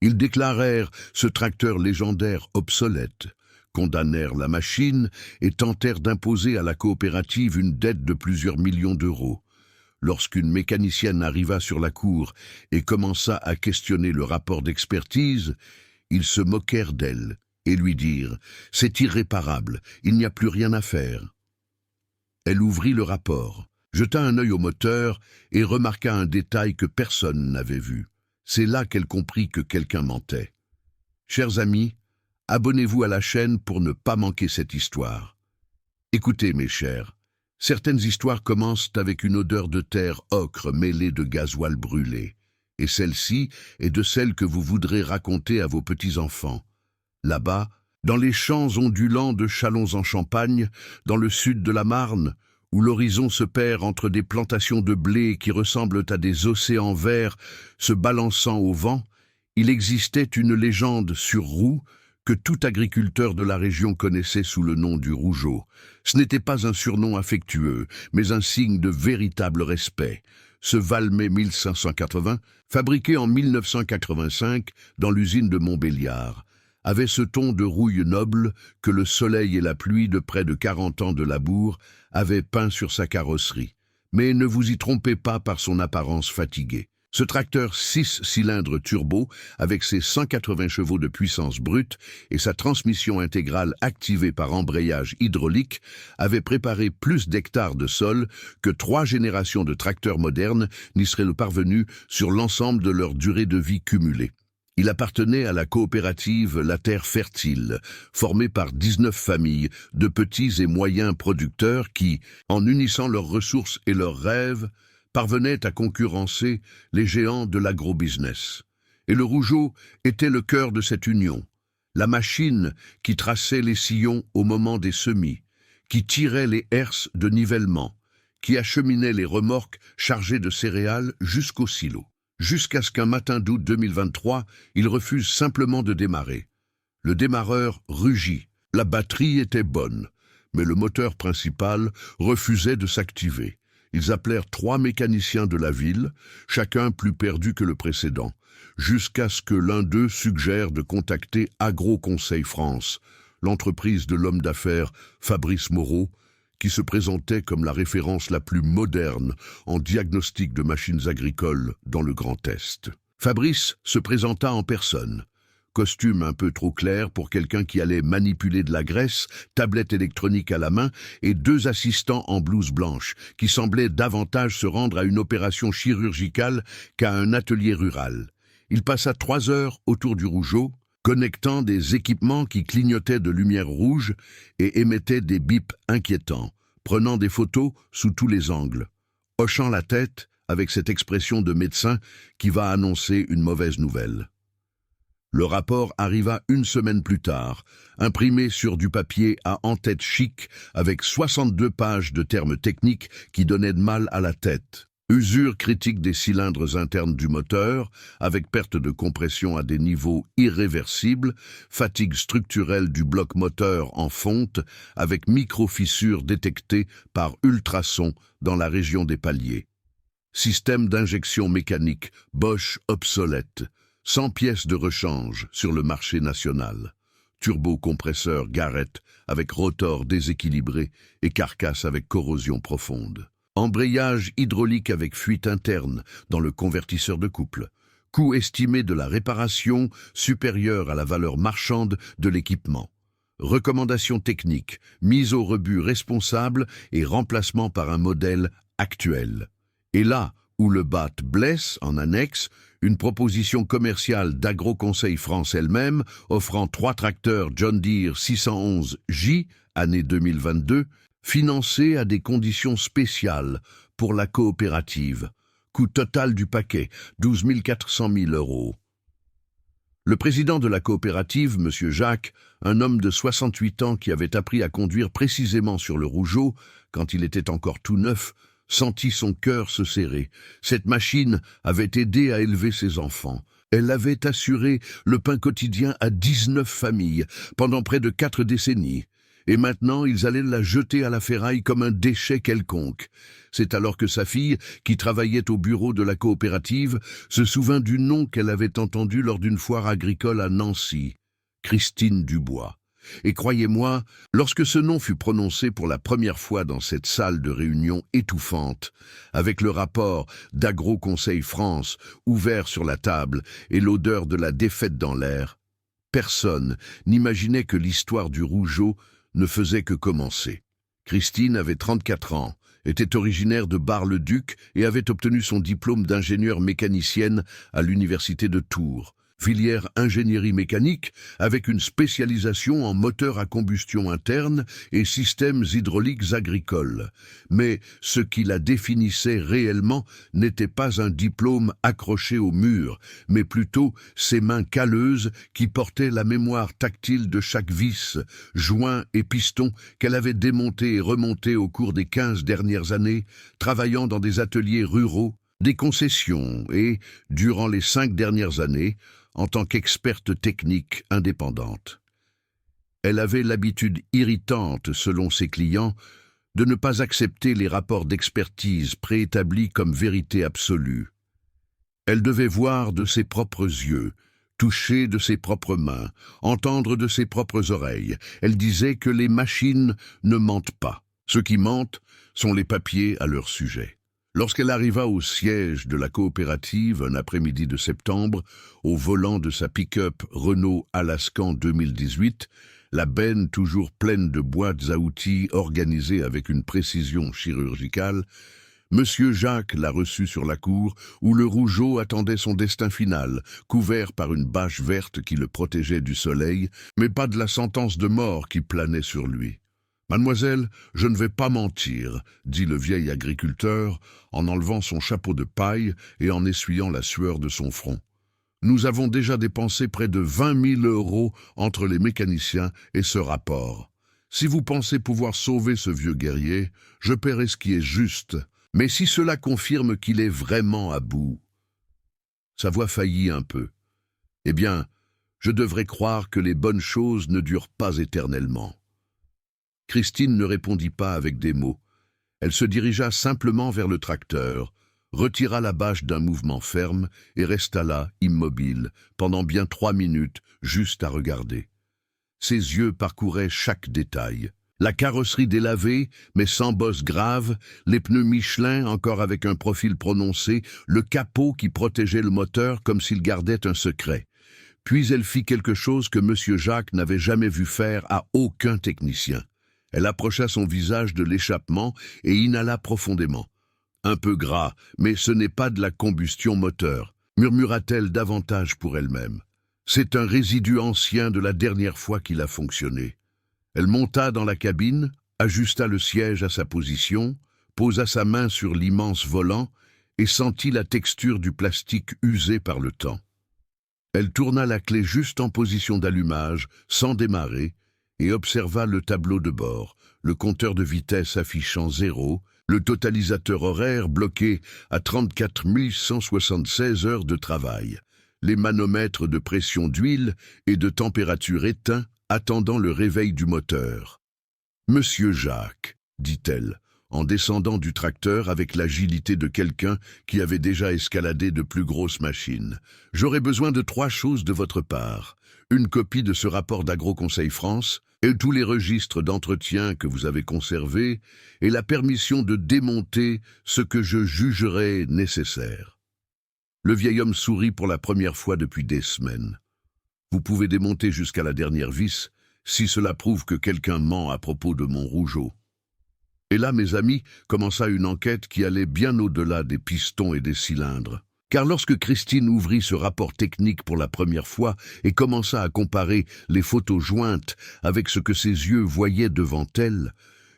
Ils déclarèrent ce tracteur légendaire obsolète, condamnèrent la machine et tentèrent d'imposer à la coopérative une dette de plusieurs millions d'euros. Lorsqu'une mécanicienne arriva sur la cour et commença à questionner le rapport d'expertise, ils se moquèrent d'elle et lui dirent « C'est irréparable, il n'y a plus rien à faire ». Elle ouvrit le rapport, jeta un œil au moteur et remarqua un détail que personne n'avait vu. C'est là qu'elle comprit que quelqu'un mentait. Chers amis, abonnez-vous à la chaîne pour ne pas manquer cette histoire. Écoutez mes chers, certaines histoires commencent avec une odeur de terre ocre mêlée de gasoil brûlé. Et celle-ci est de celle que vous voudrez raconter à vos petits-enfants. Là-bas, dans les champs ondulants de Châlons-en-Champagne, dans le sud de la Marne, où l'horizon se perd entre des plantations de blé qui ressemblent à des océans verts se balançant au vent, il existait une légende sur roue que tout agriculteur de la région connaissait sous le nom du Rougeot. Ce n'était pas un surnom affectueux, mais un signe de véritable respect. Ce Valmet 1580, fabriqué en 1985 dans l'usine de Montbéliard, avait ce ton de rouille noble que le soleil et la pluie de près de 40 ans de labour avaient peint sur sa carrosserie. Mais ne vous y trompez pas par son apparence fatiguée. Ce tracteur 6 cylindres turbo, avec ses 180 chevaux de puissance brute et sa transmission intégrale activée par embrayage hydraulique, avait préparé plus d'hectares de sol que 3 générations de tracteurs modernes n'y seraient parvenus sur l'ensemble de leur durée de vie cumulée. Il appartenait à la coopérative La Terre Fertile, formée par 19 familles de petits et moyens producteurs qui, en unissant leurs ressources et leurs rêves, parvenaient à concurrencer les géants de l'agrobusiness. Et le Rougeot était le cœur de cette union, la machine qui traçait les sillons au moment des semis, qui tirait les herses de nivellement, qui acheminait les remorques chargées de céréales jusqu'au silo. Jusqu'à ce qu'un matin d'août 2023, il refuse simplement de démarrer. Le démarreur rugit, la batterie était bonne, mais le moteur principal refusait de s'activer. Ils appelèrent 3 mécaniciens de la ville, chacun plus perdu que le précédent, jusqu'à ce que l'un d'eux suggère de contacter Agro-Conseil France, l'entreprise de l'homme d'affaires Fabrice Moreau, qui se présentait comme la référence la plus moderne en diagnostic de machines agricoles dans le Grand Est. Fabrice se présenta en personne. Costume un peu trop clair pour quelqu'un qui allait manipuler de la graisse, tablette électronique à la main et 2 assistants en blouse blanche qui semblaient davantage se rendre à une opération chirurgicale qu'à un atelier rural. Il passa 3 heures autour du Rougeot, connectant des équipements qui clignotaient de lumière rouge et émettaient des bips inquiétants, prenant des photos sous tous les angles, hochant la tête avec cette expression de médecin qui va annoncer une mauvaise nouvelle. Le rapport arriva 1 semaine plus tard, imprimé sur du papier à en-tête chic avec 62 pages de termes techniques qui donnaient de mal à la tête. Usure critique des cylindres internes du moteur, avec perte de compression à des niveaux irréversibles, fatigue structurelle du bloc moteur en fonte, avec micro-fissures détectées par ultrasons dans la région des paliers. Système d'injection mécanique Bosch obsolète, 100 pièces de rechange sur le marché national. Turbocompresseur Garrett avec rotor déséquilibré et carcasse avec corrosion profonde. Embrayage hydraulique avec fuite interne dans le convertisseur de couple. Coût estimé de la réparation supérieur à la valeur marchande de l'équipement. Recommandations techniques, mise au rebut responsable et remplacement par un modèle actuel. Et là où le bas blesse, en annexe, une proposition commerciale d'Agro-Conseil France elle-même, offrant 3 tracteurs John Deere 611J, année 2022, financés à des conditions spéciales pour la coopérative. Coût total du paquet, 12 400 000 €. Le président de la coopérative, M. Jacques, un homme de 68 ans qui avait appris à conduire précisément sur le Rougeot, quand il était encore tout neuf, sentit son cœur se serrer. Cette machine avait aidé à élever ses enfants. Elle avait assuré le pain quotidien à 19 familles pendant près de 4 décennies. Et maintenant, ils allaient la jeter à la ferraille comme un déchet quelconque. C'est alors que sa fille, qui travaillait au bureau de la coopérative, se souvint du nom qu'elle avait entendu lors d'une foire agricole à Nancy, Christine Dubois. Et croyez-moi, lorsque ce nom fut prononcé pour la première fois dans cette salle de réunion étouffante, avec le rapport d'Agro-Conseil France ouvert sur la table et l'odeur de la défaite dans l'air, personne n'imaginait que l'histoire du Rougeot ne faisait que commencer. Christine avait 34 ans, était originaire de Bar-le-Duc et avait obtenu son diplôme d'ingénieure mécanicienne à l'université de Tours. Filière ingénierie mécanique avec une spécialisation en moteurs à combustion interne et systèmes hydrauliques agricoles. Mais ce qui la définissait réellement n'était pas un diplôme accroché au mur, mais plutôt ses mains calleuses qui portaient la mémoire tactile de chaque vis, joint et piston qu'elle avait démonté et remonté au cours des 15 dernières années, travaillant dans des ateliers ruraux, des concessions et, durant les 5 dernières années, en tant qu'experte technique indépendante. Elle avait l'habitude irritante, selon ses clients, de ne pas accepter les rapports d'expertise préétablis comme vérité absolue. Elle devait voir de ses propres yeux, toucher de ses propres mains, entendre de ses propres oreilles. Elle disait que les machines ne mentent pas. Ceux qui mentent sont les papiers à leur sujet. Lorsqu'elle arriva au siège de la coopérative un après-midi de septembre, au volant de sa pick-up Renault Alaskan 2018, la benne toujours pleine de boîtes à outils organisées avec une précision chirurgicale, Monsieur Jacques l'a reçu sur la cour où le Rougeot attendait son destin final, couvert par une bâche verte qui le protégeait du soleil, mais pas de la sentence de mort qui planait sur lui. « Mademoiselle, je ne vais pas mentir, » dit le vieil agriculteur, en enlevant son chapeau de paille et en essuyant la sueur de son front. « Nous avons déjà dépensé près de 20 000 € entre les mécaniciens et ce rapport. Si vous pensez pouvoir sauver ce vieux guerrier, je paierai ce qui est juste. Mais si cela confirme qu'il est vraiment à bout... » Sa voix faillit un peu. « Eh bien, je devrais croire que les bonnes choses ne durent pas éternellement. » Christine ne répondit pas avec des mots. Elle se dirigea simplement vers le tracteur, retira la bâche d'un mouvement ferme et resta là, immobile, pendant bien 3 minutes, juste à regarder. Ses yeux parcouraient chaque détail. La carrosserie délavée, mais sans bosse grave, les pneus Michelin encore avec un profil prononcé, le capot qui protégeait le moteur comme s'il gardait un secret. Puis elle fit quelque chose que Monsieur Jacques n'avait jamais vu faire à aucun technicien. Elle approcha son visage de l'échappement et inhala profondément. « Un peu gras, mais ce n'est pas de la combustion moteur », murmura-t-elle davantage pour elle-même. « C'est un résidu ancien de la dernière fois qu'il a fonctionné. » Elle monta dans la cabine, ajusta le siège à sa position, posa sa main sur l'immense volant et sentit la texture du plastique usé par le temps. Elle tourna la clé juste en position d'allumage, sans démarrer, et observa le tableau de bord, le compteur de vitesse affichant 0, le totalisateur horaire bloqué à 34 176 heures de travail, les manomètres de pression d'huile et de température éteints attendant le réveil du moteur. « Monsieur Jacques, » dit-elle, en descendant du tracteur avec l'agilité de quelqu'un qui avait déjà escaladé de plus grosses machines. « J'aurais besoin de 3 choses de votre part. Une copie de ce rapport d'Agro-Conseil France, et tous les registres d'entretien que vous avez conservés, et la permission de démonter ce que je jugerais nécessaire. » Le vieil homme sourit pour la première fois depuis des semaines. « Vous pouvez démonter jusqu'à la dernière vis, si cela prouve que quelqu'un ment à propos de mon Rougeot. » Et là, mes amis, commença une enquête qui allait bien au-delà des pistons et des cylindres. Car lorsque Christine ouvrit ce rapport technique pour la première fois et commença à comparer les photos jointes avec ce que ses yeux voyaient devant elle,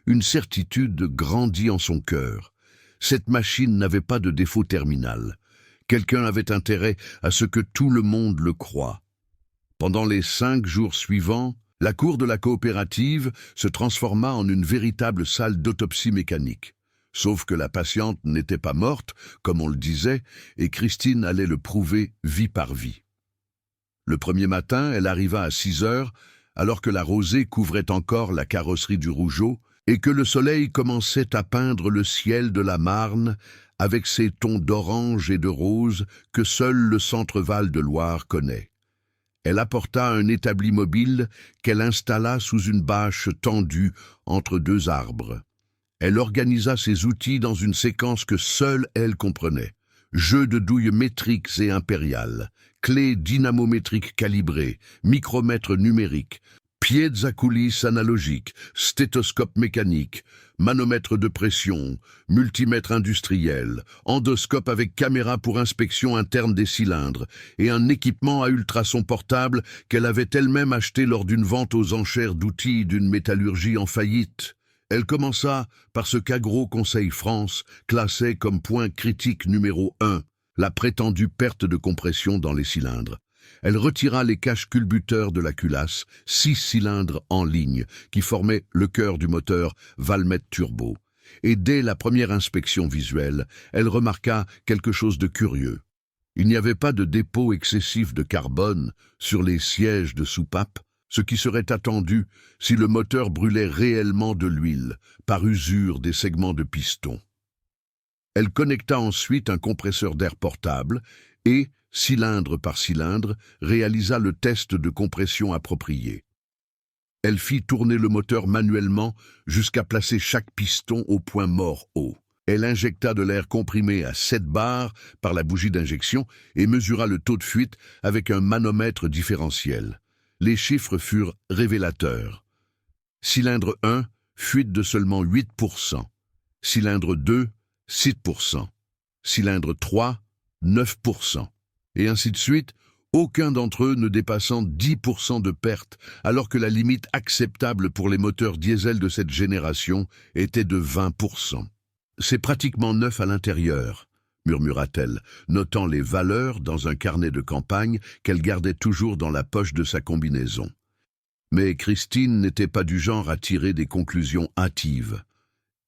une certitude grandit en son cœur. Cette machine n'avait pas de défaut terminal. Quelqu'un avait intérêt à ce que tout le monde le croie. Pendant les 5 jours suivants, la cour de la coopérative se transforma en une véritable salle d'autopsie mécanique. Sauf que la patiente n'était pas morte, comme on le disait, et Christine allait le prouver vie par vie. Le premier matin, elle arriva à 6 heures, alors que la rosée couvrait encore la carrosserie du Rougeot et que le soleil commençait à peindre le ciel de la Marne avec ses tons d'orange et de rose que seul le centre-val de Loire connaît. Elle apporta un établi mobile qu'elle installa sous une bâche tendue entre deux arbres. Elle organisa ses outils dans une séquence que seule elle comprenait. Jeux de douilles métriques et impériales, clés dynamométriques calibrées, micromètres numériques, pieds à coulisses analogiques, stéthoscope mécanique, manomètre de pression, multimètre industriel, endoscope avec caméra pour inspection interne des cylindres et un équipement à ultrasons portable qu'elle avait elle-même acheté lors d'une vente aux enchères d'outils d'une métallurgie en faillite. Elle commença par ce qu'Agro Conseil France classait comme point critique numéro 1, la prétendue perte de compression dans les cylindres. Elle retira les caches culbuteurs de la culasse, 6 cylindres en ligne, qui formaient le cœur du moteur Valmet Turbo. Et dès la première inspection visuelle, elle remarqua quelque chose de curieux. Il n'y avait pas de dépôt excessif de carbone sur les sièges de soupape, ce qui serait attendu si le moteur brûlait réellement de l'huile, par usure des segments de piston. Elle connecta ensuite un compresseur d'air portable et, cylindre par cylindre, réalisa le test de compression approprié. Elle fit tourner le moteur manuellement jusqu'à placer chaque piston au point mort haut. Elle injecta de l'air comprimé à 7 bars par la bougie d'injection et mesura le taux de fuite avec un manomètre différentiel. Les chiffres furent révélateurs. Cylindre 1, fuite de seulement 8%. Cylindre 2, 6%. Cylindre 3, 9%. Et ainsi de suite, aucun d'entre eux ne dépassant 10% de perte, alors que la limite acceptable pour les moteurs diesel de cette génération était de 20%. C'est pratiquement neuf à l'intérieur, murmura-t-elle, notant les valeurs dans un carnet de campagne qu'elle gardait toujours dans la poche de sa combinaison. Mais Christine n'était pas du genre à tirer des conclusions hâtives.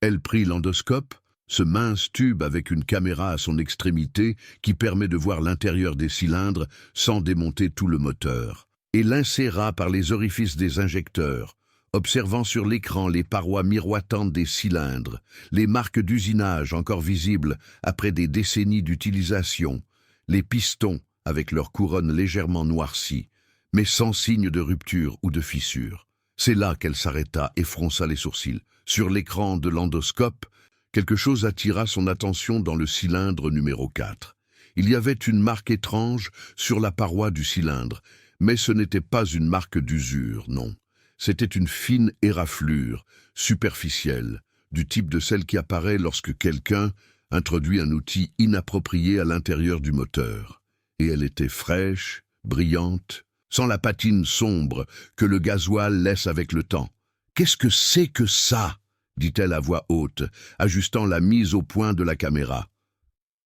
Elle prit l'endoscope, ce mince tube avec une caméra à son extrémité qui permet de voir l'intérieur des cylindres sans démonter tout le moteur, et l'inséra par les orifices des injecteurs, observant sur l'écran les parois miroitantes des cylindres, les marques d'usinage encore visibles après des décennies d'utilisation, les pistons avec leurs couronnes légèrement noircies, mais sans signe de rupture ou de fissure. C'est là qu'elle s'arrêta et fronça les sourcils. Sur l'écran de l'endoscope, quelque chose attira son attention dans le cylindre numéro 4. Il y avait une marque étrange sur la paroi du cylindre, mais ce n'était pas une marque d'usure, non. C'était une fine éraflure, superficielle, du type de celle qui apparaît lorsque quelqu'un introduit un outil inapproprié à l'intérieur du moteur. Et elle était fraîche, brillante, sans la patine sombre que le gasoil laisse avec le temps. « Qu'est-ce que c'est que ça ?» dit-elle à voix haute, ajustant la mise au point de la caméra.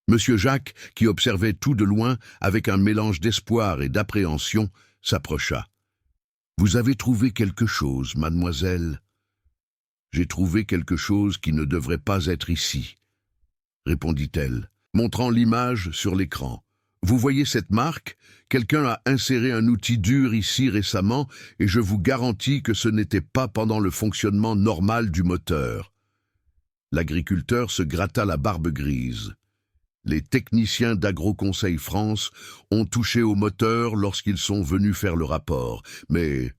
Monsieur Jacques, qui observait tout de loin avec un mélange d'espoir et d'appréhension, s'approcha. « Vous avez trouvé quelque chose, mademoiselle ?»« J'ai trouvé quelque chose qui ne devrait pas être ici, » répondit-elle, montrant l'image sur l'écran. « Vous voyez cette marque ? Quelqu'un a inséré un outil dur ici récemment et je vous garantis que ce n'était pas pendant le fonctionnement normal du moteur. » L'agriculteur se gratta la barbe grise. Les techniciens d'Agro Conseil France ont touché au moteur lorsqu'ils sont venus faire le rapport, mais...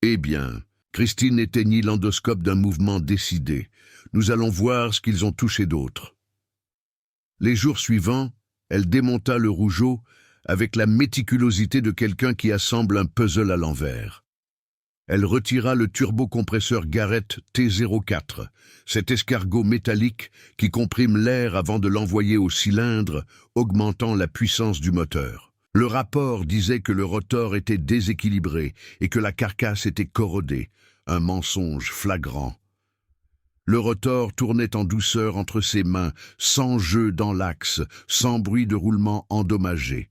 Eh bien, Christine éteignit l'endoscope d'un mouvement décidé. Nous allons voir ce qu'ils ont touché d'autre. Les jours suivants, elle démonta le Rougeot avec la méticulosité de quelqu'un qui assemble un puzzle à l'envers. Elle retira le turbocompresseur Garrett T04, cet escargot métallique qui comprime l'air avant de l'envoyer au cylindre, augmentant la puissance du moteur. Le rapport disait que le rotor était déséquilibré et que la carcasse était corrodée, un mensonge flagrant. Le rotor tournait en douceur entre ses mains, sans jeu dans l'axe, sans bruit de roulement endommagé.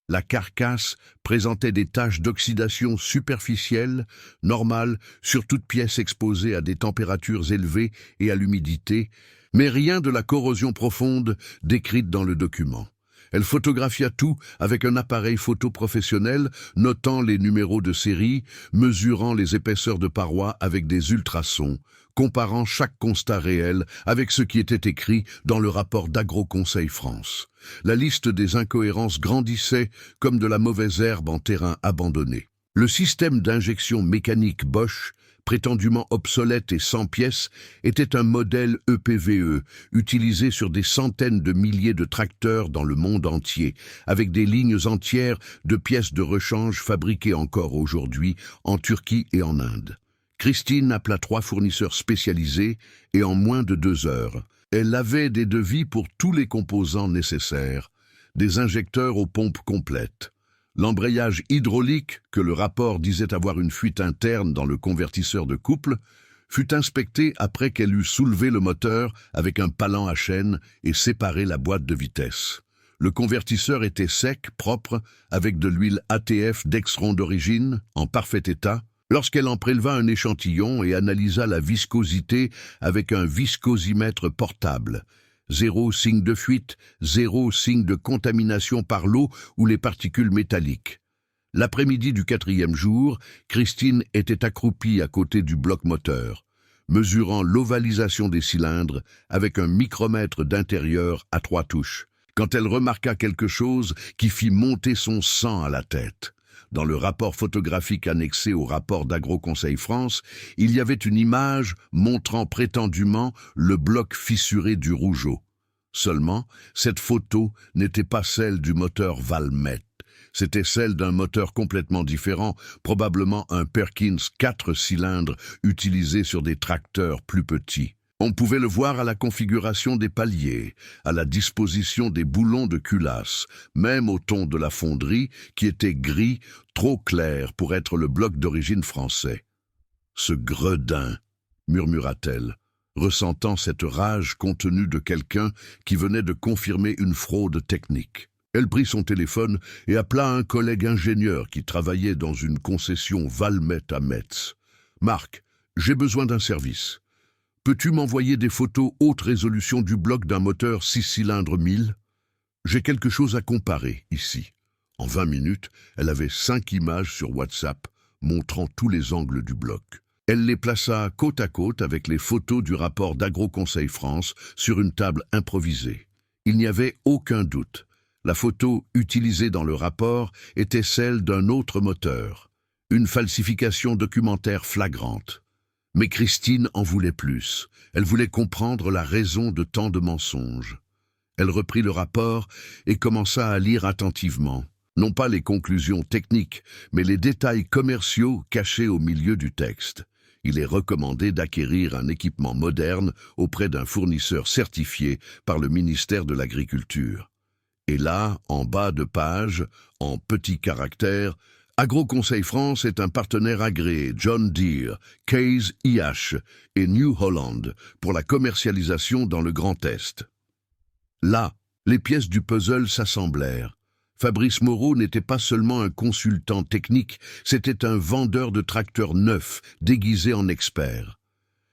La carcasse présentait des taches d'oxydation superficielle, normales, sur toute pièce exposée à des températures élevées et à l'humidité, mais rien de la corrosion profonde décrite dans le document. Elle photographia tout avec un appareil photo professionnel, notant les numéros de série, mesurant les épaisseurs de parois avec des ultrasons, comparant chaque constat réel avec ce qui était écrit dans le rapport d'Agro-Conseil France. La liste des incohérences grandissait comme de la mauvaise herbe en terrain abandonné. Le système d'injection mécanique Bosch, prétendument obsolète et sans pièces, était un modèle EPVE, utilisé sur des centaines de milliers de tracteurs dans le monde entier, avec des lignes entières de pièces de rechange fabriquées encore aujourd'hui en Turquie et en Inde. Christine appela 3 fournisseurs spécialisés et en moins de 2 heures, elle avait des devis pour tous les composants nécessaires, des injecteurs aux pompes complètes. L'embrayage hydraulique, que le rapport disait avoir une fuite interne dans le convertisseur de couple, fut inspecté après qu'elle eut soulevé le moteur avec un palan à chaîne et séparé la boîte de vitesse. Le convertisseur était sec, propre, avec de l'huile ATF Dexron d'origine, en parfait état, lorsqu'elle en préleva un échantillon et analysa la viscosité avec un viscosimètre portable. 0 signe de fuite, 0 signe de contamination par l'eau ou les particules métalliques. L'après-midi du 4e jour, Christine était accroupie à côté du bloc moteur, mesurant l'ovalisation des cylindres avec un micromètre d'intérieur à 3 touches, quand elle remarqua quelque chose qui fit monter son sang à la tête. Dans le rapport photographique annexé au rapport d'Agro-Conseil France, il y avait une image montrant prétendument le bloc fissuré du rougeot. Seulement, cette photo n'était pas celle du moteur Valmet. C'était celle d'un moteur complètement différent, probablement un Perkins 4 cylindres utilisé sur des tracteurs plus petits. On pouvait le voir à la configuration des paliers, à la disposition des boulons de culasse, même au ton de la fonderie qui était gris, trop clair pour être le bloc d'origine français. « Ce gredin !» murmura-t-elle, ressentant cette rage contenue de quelqu'un qui venait de confirmer une fraude technique. Elle prit son téléphone et appela un collègue ingénieur qui travaillait dans une concession Valmet à Metz. « Marc, j'ai besoin d'un service. Peux-tu m'envoyer des photos haute résolution du bloc d'un moteur 6 cylindres 1000 ? J'ai quelque chose à comparer ici. » En 20 minutes, elle avait 5 images sur WhatsApp montrant tous les angles du bloc. Elle les plaça côte à côte avec les photos du rapport d'Agro-Conseil France sur une table improvisée. Il n'y avait aucun doute. La photo utilisée dans le rapport était celle d'un autre moteur. Une falsification documentaire flagrante. Mais Christine en voulait plus. Elle voulait comprendre la raison de tant de mensonges. Elle reprit le rapport et commença à lire attentivement. Non pas les conclusions techniques, mais les détails commerciaux cachés au milieu du texte. Il est recommandé d'acquérir un équipement moderne auprès d'un fournisseur certifié par le ministère de l'Agriculture. Et là, en bas de page, en petits caractères, Agro-Conseil France est un partenaire agréé John Deere, Case IH et New Holland pour la commercialisation dans le Grand Est. Là, les pièces du puzzle s'assemblèrent. Fabrice Moreau n'était pas seulement un consultant technique, c'était un vendeur de tracteurs neufs, déguisé en expert.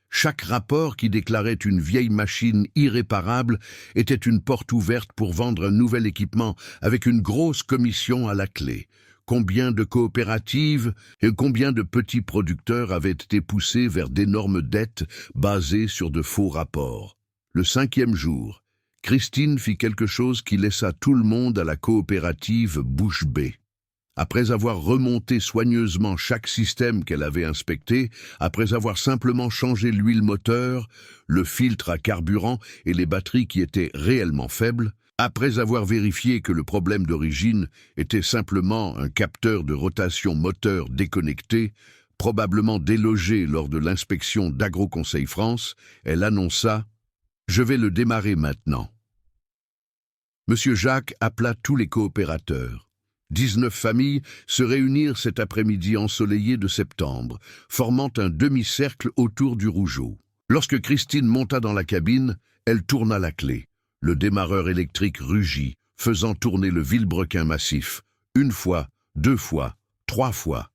Chaque rapport qui déclarait une vieille machine irréparable était une porte ouverte pour vendre un nouvel équipement avec une grosse commission à la clé. Combien de coopératives et combien de petits producteurs avaient été poussés vers d'énormes dettes basées sur de faux rapports. Le 5e jour, Christine fit quelque chose qui laissa tout le monde à la coopérative bouche bée. Après avoir remonté soigneusement chaque système qu'elle avait inspecté, après avoir simplement changé l'huile moteur, le filtre à carburant et les batteries qui étaient réellement faibles, après avoir vérifié que le problème d'origine était simplement un capteur de rotation moteur déconnecté, probablement délogé lors de l'inspection d'Agro-Conseil France, elle annonça « Je vais le démarrer maintenant ». Monsieur Jacques appela tous les coopérateurs. 19 familles se réunirent cet après-midi ensoleillé de septembre, formant un demi-cercle autour du rougeot. Lorsque Christine monta dans la cabine, elle tourna la clé. Le démarreur électrique rugit, faisant tourner le vilebrequin massif, 1 fois, 2 fois, 3 fois.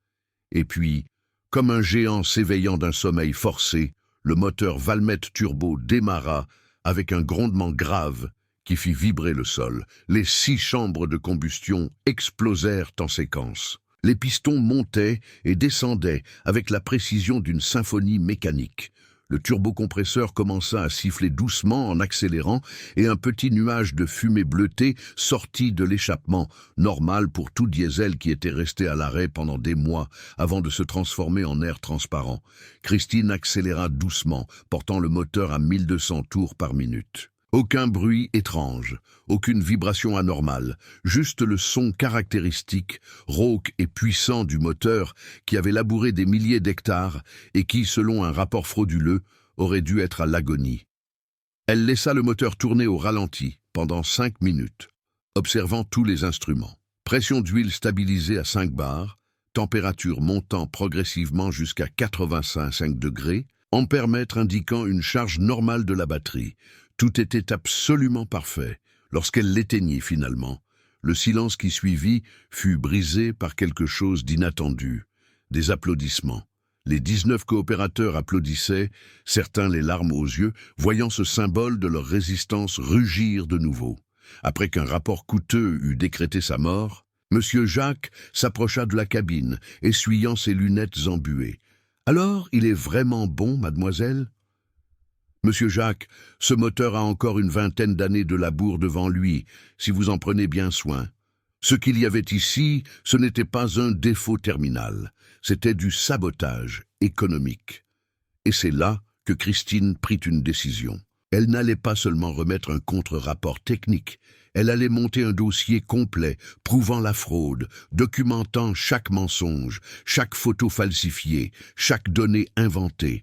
Et puis, comme un géant s'éveillant d'un sommeil forcé, le moteur Valmet Turbo démarra avec un grondement grave qui fit vibrer le sol. Les 6 chambres de combustion explosèrent en séquence. Les pistons montaient et descendaient avec la précision d'une symphonie mécanique. Le turbocompresseur commença à siffler doucement en accélérant et un petit nuage de fumée bleutée sortit de l'échappement, normal pour tout diesel qui était resté à l'arrêt pendant des mois avant de se transformer en air transparent. Christine accéléra doucement, portant le moteur à 1200 tours par minute. Aucun bruit étrange, aucune vibration anormale, juste le son caractéristique, rauque et puissant du moteur qui avait labouré des milliers d'hectares et qui, selon un rapport frauduleux, aurait dû être à l'agonie. Elle laissa le moteur tourner au ralenti pendant 5 minutes, observant tous les instruments. Pression d'huile stabilisée à 5 bars, température montant progressivement jusqu'à 85 degrés, ampèremètre indiquant une charge normale de la batterie. Tout était absolument parfait. Lorsqu'elle l'éteignit finalement, le silence qui suivit fut brisé par quelque chose d'inattendu. Des applaudissements. Les 19 coopérateurs applaudissaient, certains les larmes aux yeux, voyant ce symbole de leur résistance rugir de nouveau. Après qu'un rapport coûteux eut décrété sa mort, M. Jacques s'approcha de la cabine, essuyant ses lunettes embuées. « Alors, il est vraiment bon, mademoiselle ?» Monsieur Jacques, ce moteur a encore une vingtaine d'années de labour devant lui, si vous en prenez bien soin. Ce qu'il y avait ici, ce n'était pas un défaut terminal, c'était du sabotage économique. Et c'est là que Christine prit une décision. Elle n'allait pas seulement remettre un contre-rapport technique, elle allait monter un dossier complet, prouvant la fraude, documentant chaque mensonge, chaque photo falsifiée, chaque donnée inventée.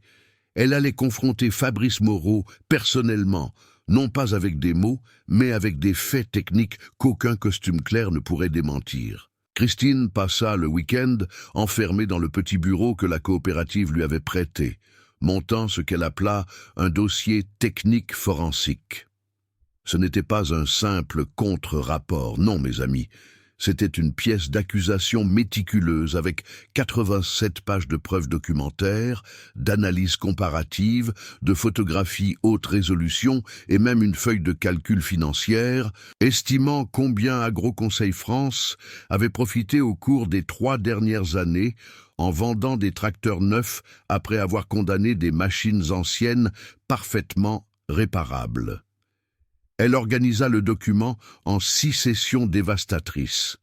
Elle allait confronter Fabrice Moreau personnellement, non pas avec des mots, mais avec des faits techniques qu'aucun costume clair ne pourrait démentir. Christine passa le week-end enfermée dans le petit bureau que la coopérative lui avait prêté, montant ce qu'elle appela un dossier technique forensique. Ce n'était pas un simple contre-rapport, non mes amis. C'était une pièce d'accusation méticuleuse avec 87 pages de preuves documentaires, d'analyses comparatives, de photographies haute résolution et même une feuille de calcul financière, estimant combien Agroconseil France avait profité au cours des 3 dernières années en vendant des tracteurs neufs après avoir condamné des machines anciennes parfaitement réparables. Elle organisa le document en 6 sessions dévastatrices.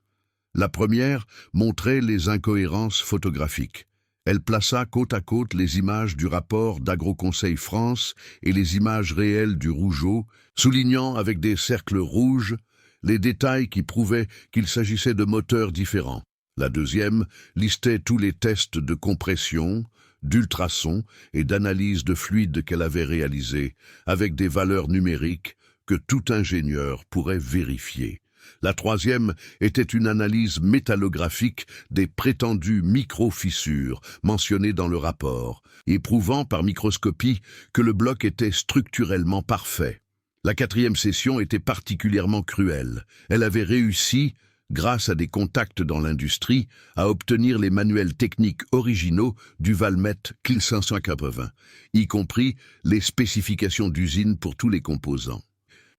La première montrait les incohérences photographiques. Elle plaça côte à côte les images du rapport d'Agroconseil France et les images réelles du Rougeot, soulignant avec des cercles rouges les détails qui prouvaient qu'il s'agissait de moteurs différents. La deuxième listait tous les tests de compression, d'ultrasons et d'analyse de fluide qu'elle avait réalisés, avec des valeurs numériques que tout ingénieur pourrait vérifier. La troisième était une analyse métallographique des prétendues micro-fissures mentionnées dans le rapport, et prouvant par microscopie que le bloc était structurellement parfait. La quatrième session était particulièrement cruelle. Elle avait réussi, grâce à des contacts dans l'industrie, à obtenir les manuels techniques originaux du Valmet KIL 580, y compris les spécifications d'usine pour tous les composants.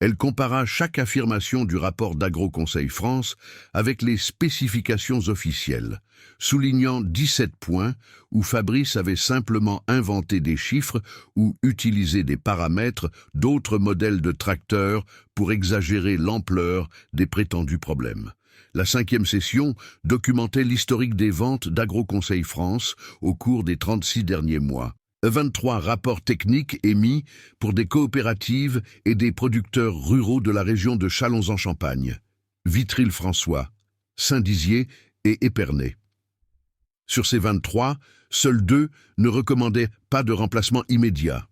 Elle compara chaque affirmation du rapport d'Agroconseil France avec les spécifications officielles, soulignant 17 points où Fabrice avait simplement inventé des chiffres ou utilisé des paramètres d'autres modèles de tracteurs pour exagérer l'ampleur des prétendus problèmes. La 5e session documentait l'historique des ventes d'Agroconseil France au cours des 36 derniers mois. 23 rapports techniques émis pour des coopératives et des producteurs ruraux de la région de Châlons-en-Champagne, Vitry-le-François, Saint-Dizier et Épernay. Sur ces 23, seuls 2 ne recommandaient pas de remplacement immédiat.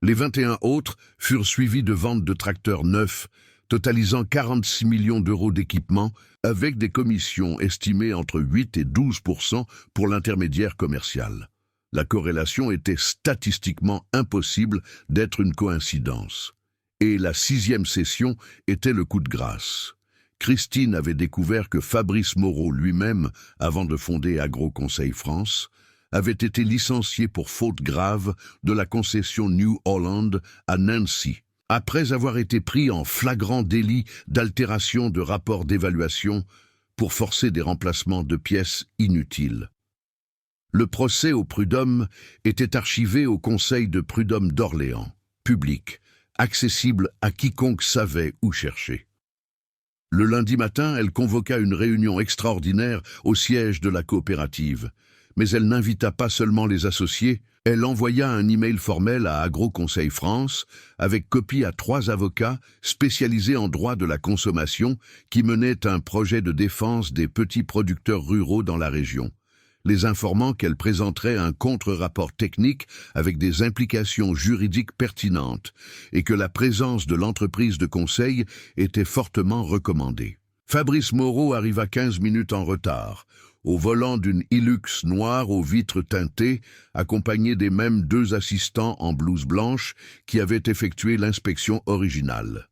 Les 21 autres furent suivis de ventes de tracteurs neufs, totalisant 46 millions d'euros d'équipement, avec des commissions estimées entre 8 et 12% pour l'intermédiaire commercial. La corrélation était statistiquement impossible d'être une coïncidence. Et la 6e session était le coup de grâce. Christine avait découvert que Fabrice Moreau lui-même, avant de fonder Agroconseil France, avait été licencié pour faute grave de la concession New Holland à Nancy. après avoir été pris en flagrant délit d'altération de rapport d'évaluation pour forcer des remplacements de pièces inutiles. Le procès au prud'homme était archivé au Conseil de prud'homme d'Orléans, public, accessible à quiconque savait où chercher. Le lundi matin, elle convoqua une réunion extraordinaire au siège de la coopérative, mais elle n'invita pas seulement les associés, elle envoya un email formel à Agroconseil France avec copie à 3 avocats spécialisés en droit de la consommation qui menaient un projet de défense des petits producteurs ruraux dans la région, les informant qu'elle présenterait un contre-rapport technique avec des implications juridiques pertinentes et que la présence de l'entreprise de conseil était fortement recommandée. Fabrice Moreau arriva 15 minutes en retard, au volant d'une Hilux noire aux vitres teintées, accompagné des mêmes 2 assistants en blouse blanche qui avaient effectué l'inspection originale.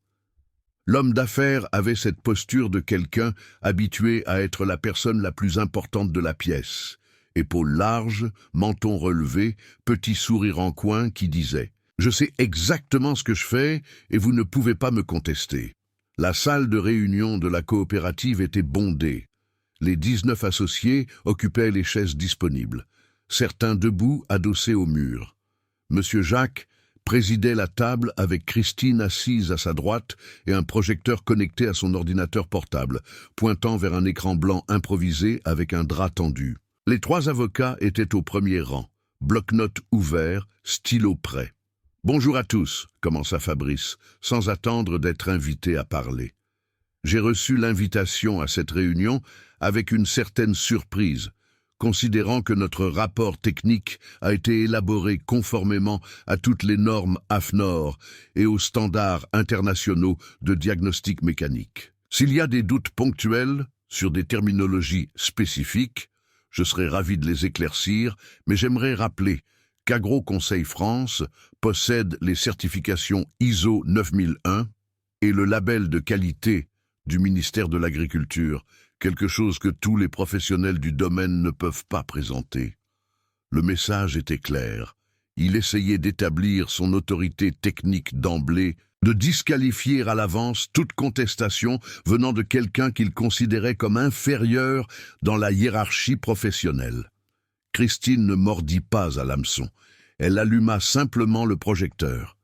L'homme d'affaires avait cette posture de quelqu'un habitué à être la personne la plus importante de la pièce. Épaules larges, menton relevé, petit sourire en coin qui disait « Je sais exactement ce que je fais et vous ne pouvez pas me contester ». La salle de réunion de la coopérative était bondée. Les 19 associés occupaient les chaises disponibles, certains debout adossés au mur. Monsieur Jacques présidait la table avec Christine assise à sa droite et un projecteur connecté à son ordinateur portable, pointant vers un écran blanc improvisé avec un drap tendu. Les 3 avocats étaient au premier rang, bloc-notes ouvert, stylo prêt. « Bonjour à tous », commença Fabrice, sans attendre d'être invité à parler. « J'ai reçu l'invitation à cette réunion avec une certaine surprise, considérant que notre rapport technique a été élaboré conformément à toutes les normes AFNOR et aux standards internationaux de diagnostic mécanique. S'il y a des doutes ponctuels sur des terminologies spécifiques, je serais ravi de les éclaircir, mais j'aimerais rappeler qu'Agroconseil France possède les certifications ISO 9001 et le label de qualité du ministère de l'Agriculture, quelque chose que tous les professionnels du domaine ne peuvent pas présenter. Le message était clair. Il essayait d'établir son autorité technique d'emblée, de disqualifier à l'avance toute contestation venant de quelqu'un qu'il considérait comme inférieur dans la hiérarchie professionnelle. Christine ne mordit pas à l'hameçon. Elle alluma simplement le projecteur.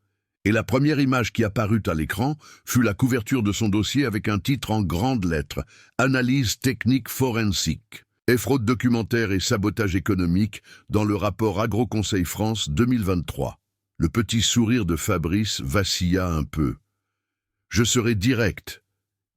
Et la première image qui apparut à l'écran fut la couverture de son dossier avec un titre en grandes lettres « Analyse technique forensique » et fraude documentaire et sabotage économique dans le rapport Agroconseil France 2023. Le petit sourire de Fabrice vacilla un peu. « Je serai direct »,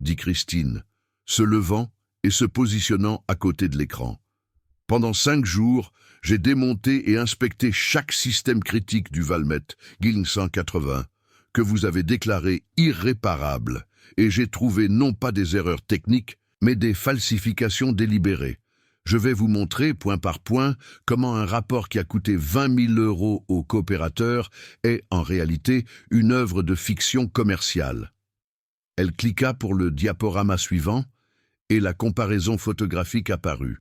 dit Christine, se levant et se positionnant à côté de l'écran. « Pendant 5 jours, j'ai démonté et inspecté chaque système critique du Valmet, Guilin 180, que vous avez déclaré irréparable, et j'ai trouvé non pas des erreurs techniques, mais des falsifications délibérées. Je vais vous montrer, point par point, comment un rapport qui a coûté 20 000 € aux coopérateurs est, en réalité, une œuvre de fiction commerciale. » Elle cliqua pour le diaporama suivant, et la comparaison photographique apparut.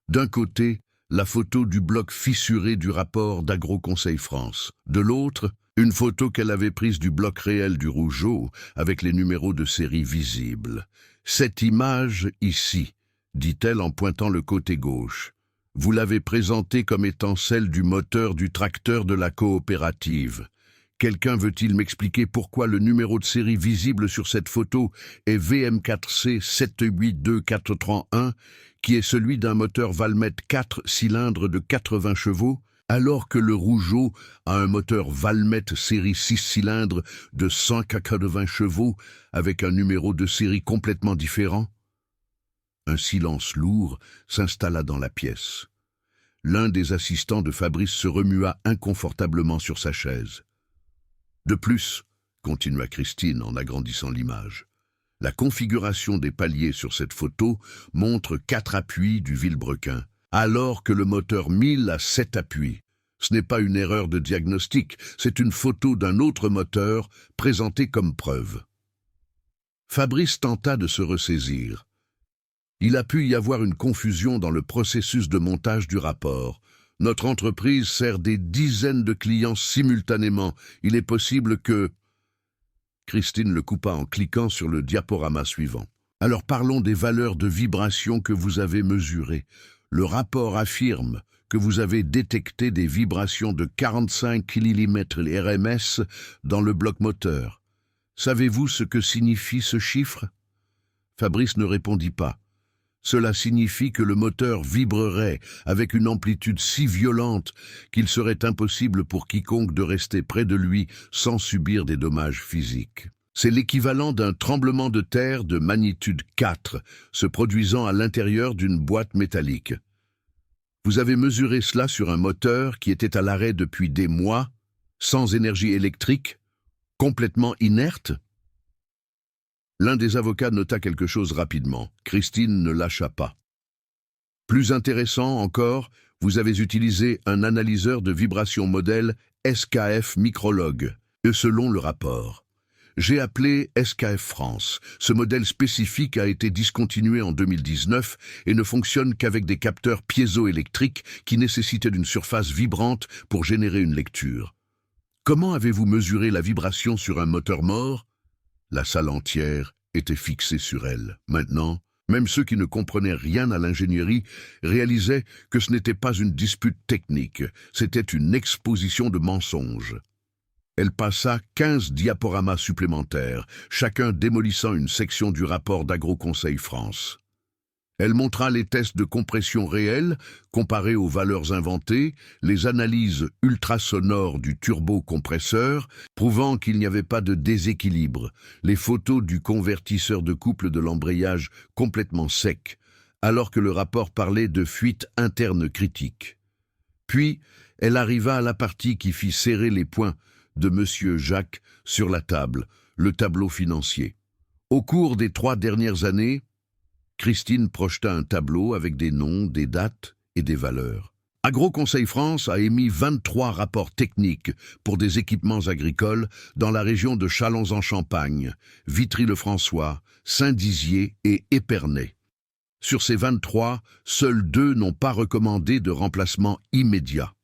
D'un côté, la photo du bloc fissuré du rapport d'Agroconseil France. De l'autre, une photo qu'elle avait prise du bloc réel du rougeau, avec les numéros de série visibles. « Cette image ici, dit-elle en pointant le côté gauche. Vous l'avez présentée comme étant celle du moteur du tracteur de la coopérative. Quelqu'un veut-il m'expliquer pourquoi le numéro de série visible sur cette photo est VM4C 782431, qui est celui d'un moteur Valmet 4 cylindres de 80 chevaux, alors que le rougeau a un moteur Valmet série 6 cylindres de 180 chevaux avec un numéro de série complètement différent? Un silence lourd s'installa dans la pièce. L'un des assistants de Fabrice se remua inconfortablement sur sa chaise. De plus, continua Christine en agrandissant l'image, la configuration des paliers sur cette photo montre 4 appuis du vilebrequin, alors que le moteur 1000 a 7 appuis. Ce n'est pas une erreur de diagnostic, c'est une photo d'un autre moteur présentée comme preuve. Fabrice tenta de se ressaisir. Il a pu y avoir une confusion dans le processus de montage du rapport. Notre entreprise sert des dizaines de clients simultanément. Il est possible que... Christine le coupa en cliquant sur le diaporama suivant. Alors parlons des valeurs de vibration que vous avez mesurées. Le rapport affirme que vous avez détecté des vibrations de 45 km RMS dans le bloc moteur. Savez-vous ce que signifie ce chiffre? Fabrice ne répondit pas. Cela signifie que le moteur vibrerait avec une amplitude si violente qu'il serait impossible pour quiconque de rester près de lui sans subir des dommages physiques. C'est l'équivalent d'un tremblement de terre de magnitude 4 se produisant à l'intérieur d'une boîte métallique. Vous avez mesuré cela sur un moteur qui était à l'arrêt depuis des mois, sans énergie électrique, complètement inerte? L'un des avocats nota quelque chose rapidement. Christine ne lâcha pas. Plus intéressant encore, vous avez utilisé un analyseur de vibration modèle SKF Microlog, et selon le rapport. J'ai appelé SKF France. Ce modèle spécifique a été discontinué en 2019 et ne fonctionne qu'avec des capteurs piézoélectriques qui nécessitaient une surface vibrante pour générer une lecture. Comment avez-vous mesuré la vibration sur un moteur mort? La salle entière était fixée sur elle. Maintenant, même ceux qui ne comprenaient rien à l'ingénierie réalisaient que ce n'était pas une dispute technique, c'était une exposition de mensonges. Elle passa 15 diaporamas supplémentaires, chacun démolissant une section du rapport d'Agroconseil France. Elle montra les tests de compression réels, comparés aux valeurs inventées, les analyses ultrasonores du turbocompresseur, prouvant qu'il n'y avait pas de déséquilibre, les photos du convertisseur de couple de l'embrayage complètement sec, alors que le rapport parlait de fuite interne critique. Puis, elle arriva à la partie qui fit serrer les poings de Monsieur Jacques sur la table, le tableau financier. Au cours des 3 dernières années, Christine projeta un tableau avec des noms, des dates et des valeurs. Agroconseil France a émis 23 rapports techniques pour des équipements agricoles dans la région de Châlons-en-Champagne, Vitry-le-François, Saint-Dizier et Épernay. Sur ces 23, seuls 2 n'ont pas recommandé de remplacement immédiat.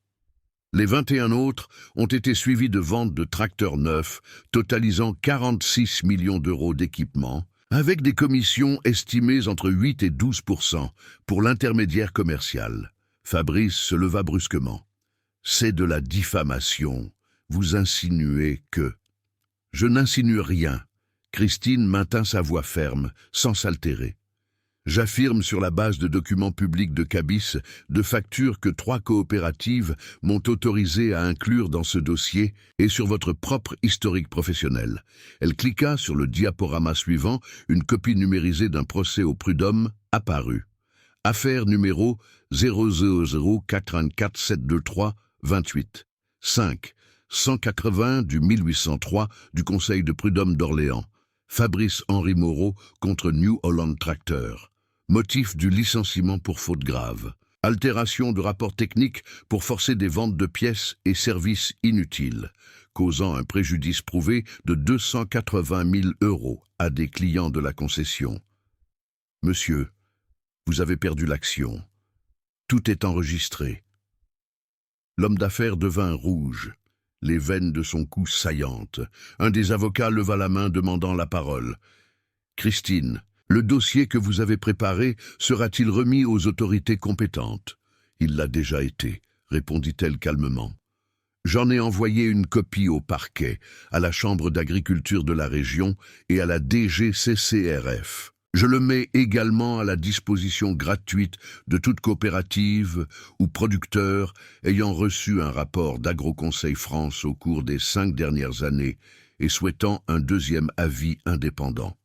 Les 21 autres ont été suivis de ventes de tracteurs neufs, totalisant 46 millions d'euros d'équipement, avec des commissions estimées entre 8 et 12% pour l'intermédiaire commercial. Fabrice se leva brusquement. « C'est de la diffamation. Vous insinuez que... » « Je n'insinue rien. » Christine maintint sa voix ferme, sans s'altérer. J'affirme sur la base de documents publics de Cabis, de factures que 3 coopératives m'ont autorisé à inclure dans ce dossier et sur votre propre historique professionnel. Elle cliqua sur le diaporama suivant, une copie numérisée d'un procès au prud'homme apparut. Affaire numéro 000-424-723-28. 5. 180 du 1803 du Conseil de prud'homme d'Orléans. Fabrice-Henri Moreau contre New Holland Tracteur. Motif du licenciement pour faute grave. Altération de rapports techniques pour forcer des ventes de pièces et services inutiles, causant un préjudice prouvé de 280 000 € à des clients de la concession. Monsieur, vous avez perdu l'action. Tout est enregistré. L'homme d'affaires devint rouge, les veines de son cou saillantes. Un des avocats leva la main demandant la parole. « Christine, le dossier que vous avez préparé sera-t-il remis aux autorités compétentes ?»« Il l'a déjà été, » répondit-elle calmement. « J'en ai envoyé une copie au parquet, à la Chambre d'agriculture de la région et à la DGCCRF. Je le mets également à la disposition gratuite de toute coopérative ou producteur ayant reçu un rapport d'Agroconseil France au cours des 5 dernières années et souhaitant un deuxième avis indépendant. »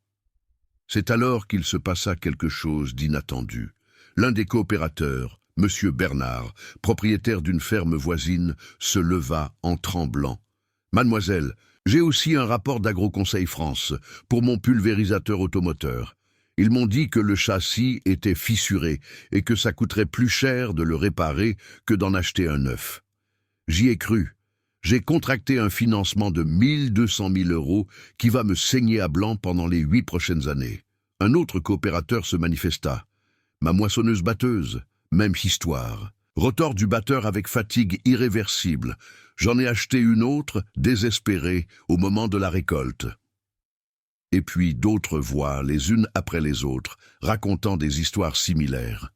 C'est alors qu'il se passa quelque chose d'inattendu. L'un des coopérateurs, M. Bernard, propriétaire d'une ferme voisine, se leva en tremblant. « Mademoiselle, j'ai aussi un rapport d'Agroconseil France pour mon pulvérisateur automoteur. Ils m'ont dit que le châssis était fissuré et que ça coûterait plus cher de le réparer que d'en acheter un neuf. J'y ai cru. J'ai contracté un financement de 1 200 000 € qui va me saigner à blanc pendant les 8 prochaines années. » Un autre coopérateur se manifesta. « Ma moissonneuse-batteuse, même histoire. Rotor du batteur avec fatigue irréversible. J'en ai acheté une autre, désespérée, au moment de la récolte. » Et puis d'autres voix, les unes après les autres, racontant des histoires similaires.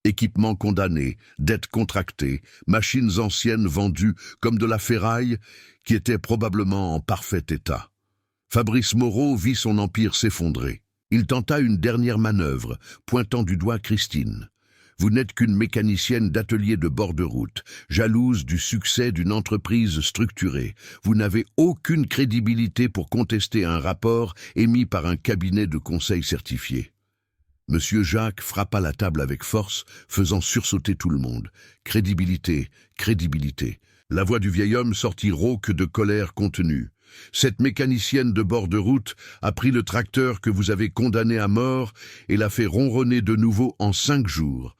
Équipements condamnés, dettes contractées, machines anciennes vendues comme de la ferraille qui était probablement en parfait état. Fabrice Moreau vit son empire s'effondrer. Il tenta une dernière manœuvre, pointant du doigt Christine. Vous n'êtes qu'une mécanicienne d'atelier de bord de route, jalouse du succès d'une entreprise structurée. Vous n'avez aucune crédibilité pour contester un rapport émis par un cabinet de conseil certifié. Monsieur Jacques frappa la table avec force, faisant sursauter tout le monde. Crédibilité, crédibilité. La voix du vieil homme sortit rauque de colère contenue. Cette mécanicienne de bord de route a pris le tracteur que vous avez condamné à mort et l'a fait ronronner de nouveau en 5 jours.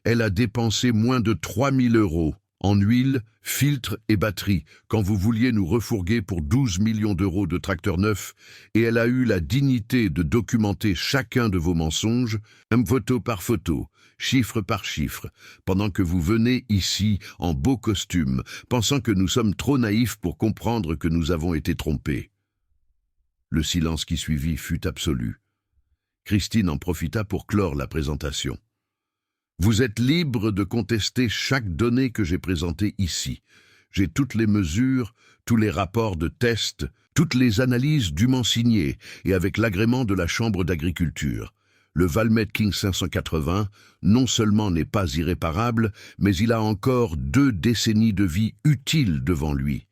Elle a dépensé moins de 3 000 € en huile, filtres et batterie quand vous vouliez nous refourguer pour 12 millions d'euros de tracteur neuf, et elle a eu la dignité de documenter chacun de vos mensonges, photo par photo, chiffre par chiffre, pendant que vous venez ici en beau costume, pensant que nous sommes trop naïfs pour comprendre que nous avons été trompés. Le silence qui suivit fut absolu. Christine en profita pour clore la présentation. Vous êtes libre de contester chaque donnée que j'ai présentée ici. J'ai toutes les mesures, tous les rapports de test, toutes les analyses dûment signées et avec l'agrément de la Chambre d'agriculture. Le Valmet King 580 non seulement n'est pas irréparable, mais il a encore 2 décennies de vie utile devant lui.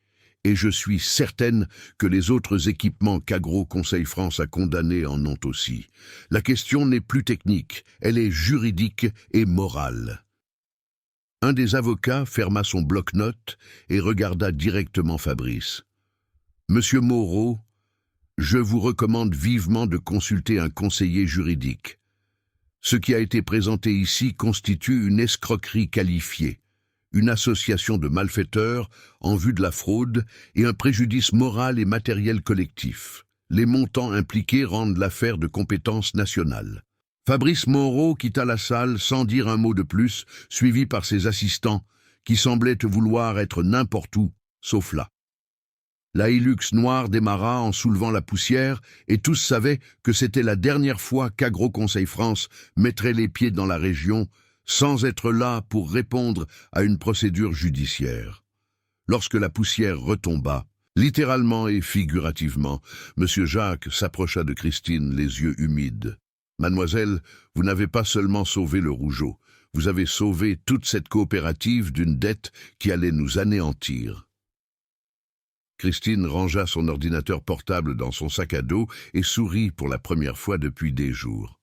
Et je suis certaine que les autres équipements qu'Agro Conseil France a condamnés en ont aussi. La question n'est plus technique, elle est juridique et morale. Un des avocats ferma son bloc-notes et regarda directement Fabrice. « Monsieur Moreau, je vous recommande vivement de consulter un conseiller juridique. Ce qui a été présenté ici constitue une escroquerie qualifiée. Une association de malfaiteurs en vue de la fraude et un préjudice moral et matériel collectif. Les montants impliqués rendent l'affaire de compétence nationale. » Fabrice Moreau quitta la salle sans dire un mot de plus, suivi par ses assistants, qui semblaient vouloir être n'importe où, sauf là. La Hilux noire démarra en soulevant la poussière, et tous savaient que c'était la dernière fois qu'Agro Conseil France mettrait les pieds dans la région, sans être là pour répondre à une procédure judiciaire. Lorsque la poussière retomba, littéralement et figurativement, Monsieur Jacques s'approcha de Christine, les yeux humides. « Mademoiselle, vous n'avez pas seulement sauvé le Rougeau, vous avez sauvé toute cette coopérative d'une dette qui allait nous anéantir. » Christine rangea son ordinateur portable dans son sac à dos et sourit pour la première fois depuis des jours.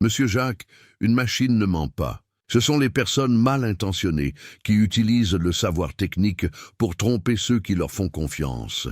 Monsieur Jacques, une machine ne ment pas. Ce sont les personnes mal intentionnées qui utilisent le savoir technique pour tromper ceux qui leur font confiance.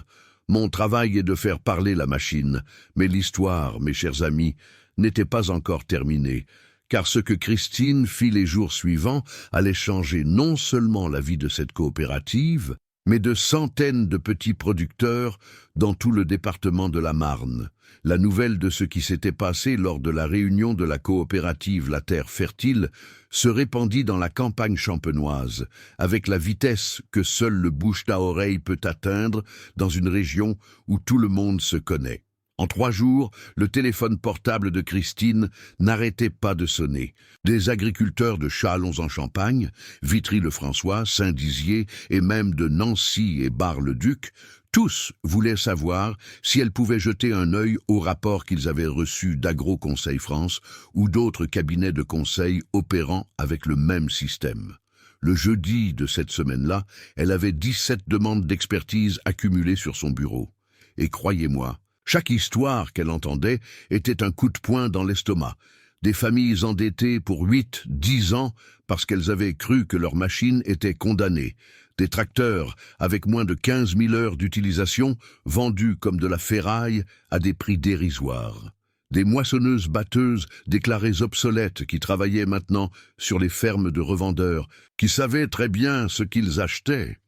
Mon travail est de faire parler la machine, mais l'histoire, mes chers amis, n'était pas encore terminée, car ce que Christine fit les jours suivants allait changer non seulement la vie de cette coopérative, mais de centaines de petits producteurs dans tout le département de la Marne. La nouvelle de ce qui s'était passé lors de la réunion de la coopérative La Terre Fertile se répandit dans la campagne champenoise, avec la vitesse que seul le bouche à oreille peut atteindre dans une région où tout le monde se connaît. En 3 jours, le téléphone portable de Christine n'arrêtait pas de sonner. Des agriculteurs de Châlons-en-Champagne, Vitry-le-François, Saint-Dizier et même de Nancy et Bar-le-Duc, tous voulaient savoir si elles pouvaient jeter un œil au rapport qu'ils avaient reçu d'Agro Conseil France ou d'autres cabinets de conseil opérant avec le même système. Le jeudi de cette semaine-là, elle avait 17 demandes d'expertise accumulées sur son bureau. Et croyez-moi, chaque histoire qu'elle entendait était un coup de poing dans l'estomac. Des familles endettées pour 8, 10 ans parce qu'elles avaient cru que leur machine était condamnée. Des tracteurs avec moins de 15 000 heures d'utilisation vendus comme de la ferraille à des prix dérisoires. Des moissonneuses-batteuses déclarées obsolètes qui travaillaient maintenant sur les fermes de revendeurs, qui savaient très bien ce qu'ils achetaient.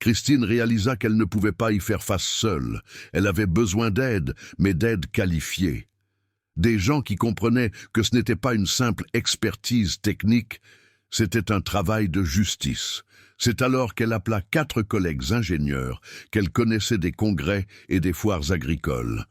Christine réalisa qu'elle ne pouvait pas y faire face seule. Elle avait besoin d'aide, mais d'aide qualifiée. Des gens qui comprenaient que ce n'était pas une simple expertise technique, c'était un travail de justice. C'est alors qu'elle appela 4 collègues ingénieurs qu'elle connaissait des congrès et des foires agricoles.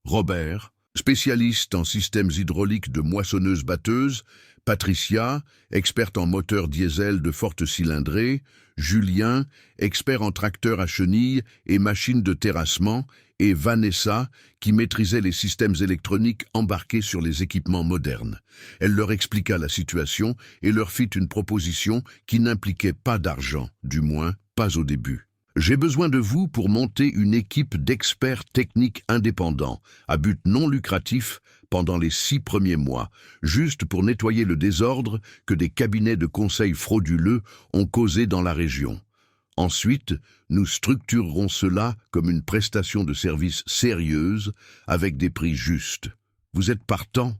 Robert, spécialiste en systèmes hydrauliques de moissonneuse-batteuse, Patricia, experte en moteur diesel de forte cylindrée, Julien, expert en tracteurs à chenilles et machines de terrassement, et Vanessa, qui maîtrisait les systèmes électroniques embarqués sur les équipements modernes. Elle leur expliqua la situation et leur fit une proposition qui n'impliquait pas d'argent, du moins pas au début. J'ai besoin de vous pour monter une équipe d'experts techniques indépendants, à but non lucratif, pendant les 6 premiers mois, juste pour nettoyer le désordre que des cabinets de conseil frauduleux ont causé dans la région. Ensuite, nous structurerons cela comme une prestation de service sérieuse, avec des prix justes. Vous êtes partants ?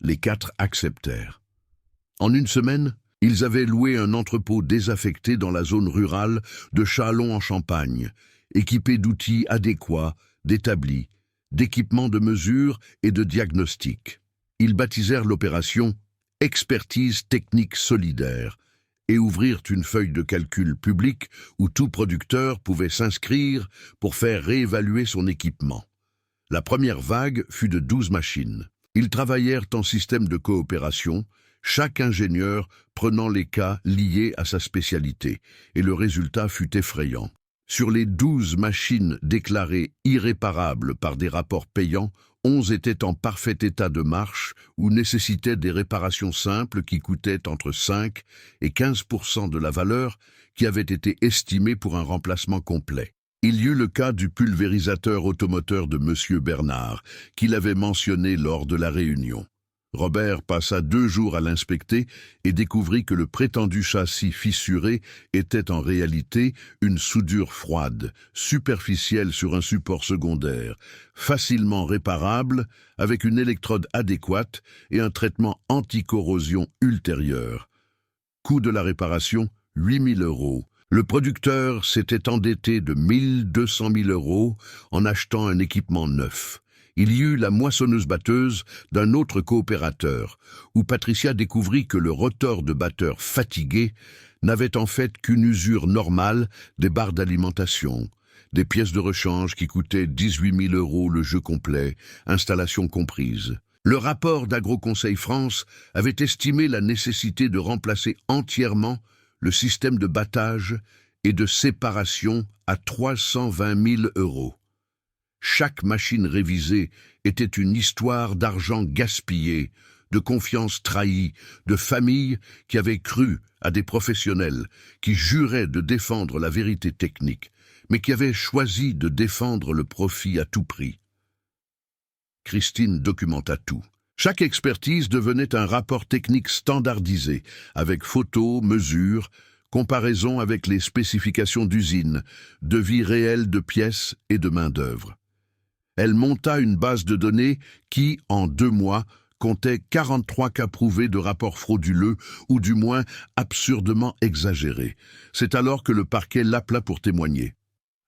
Les 4 acceptèrent. En une semaine, ils avaient loué un entrepôt désaffecté dans la zone rurale de Châlons-en-Champagne, équipé d'outils adéquats, d'établis, d'équipements de mesure et de diagnostic. Ils baptisèrent l'opération « Expertise technique solidaire » et ouvrirent une feuille de calcul publique où tout producteur pouvait s'inscrire pour faire réévaluer son équipement. La première vague fut de 12 machines. Ils travaillèrent en système de coopération, chaque ingénieur prenant les cas liés à sa spécialité, et le résultat fut effrayant. Sur les 12 machines déclarées irréparables par des rapports payants, 11 étaient en parfait état de marche ou nécessitaient des réparations simples qui coûtaient entre 5 et 15% de la valeur qui avait été estimée pour un remplacement complet. Il y eut le cas du pulvérisateur automoteur de M. Bernard, qu'il avait mentionné lors de la réunion. Robert passa 2 jours à l'inspecter et découvrit que le prétendu châssis fissuré était en réalité une soudure froide, superficielle sur un support secondaire, facilement réparable, avec une électrode adéquate et un traitement anti-corrosion ultérieur. Coût de la réparation, 8 000 €. Le producteur s'était endetté de 1 200 000 € en achetant un équipement neuf. Il y eut la moissonneuse-batteuse d'un autre coopérateur, où Patricia découvrit que le rotor de batteur fatigué n'avait en fait qu'une usure normale des barres d'alimentation, des pièces de rechange qui coûtaient 18 000 € le jeu complet, installation comprise. Le rapport d'Agroconseil France avait estimé la nécessité de remplacer entièrement le système de battage et de séparation à 320 000 €. Chaque machine révisée était une histoire d'argent gaspillé, de confiance trahie, de familles qui avaient cru à des professionnels qui juraient de défendre la vérité technique, mais qui avaient choisi de défendre le profit à tout prix. Christine documenta tout. Chaque expertise devenait un rapport technique standardisé, avec photos, mesures, comparaison avec les spécifications d'usine, devis réels de pièces et de main-d'œuvre. Elle monta une base de données qui, en 2 mois, comptait 43 cas prouvés de rapports frauduleux ou du moins absurdement exagérés. C'est alors que le parquet l'appela pour témoigner.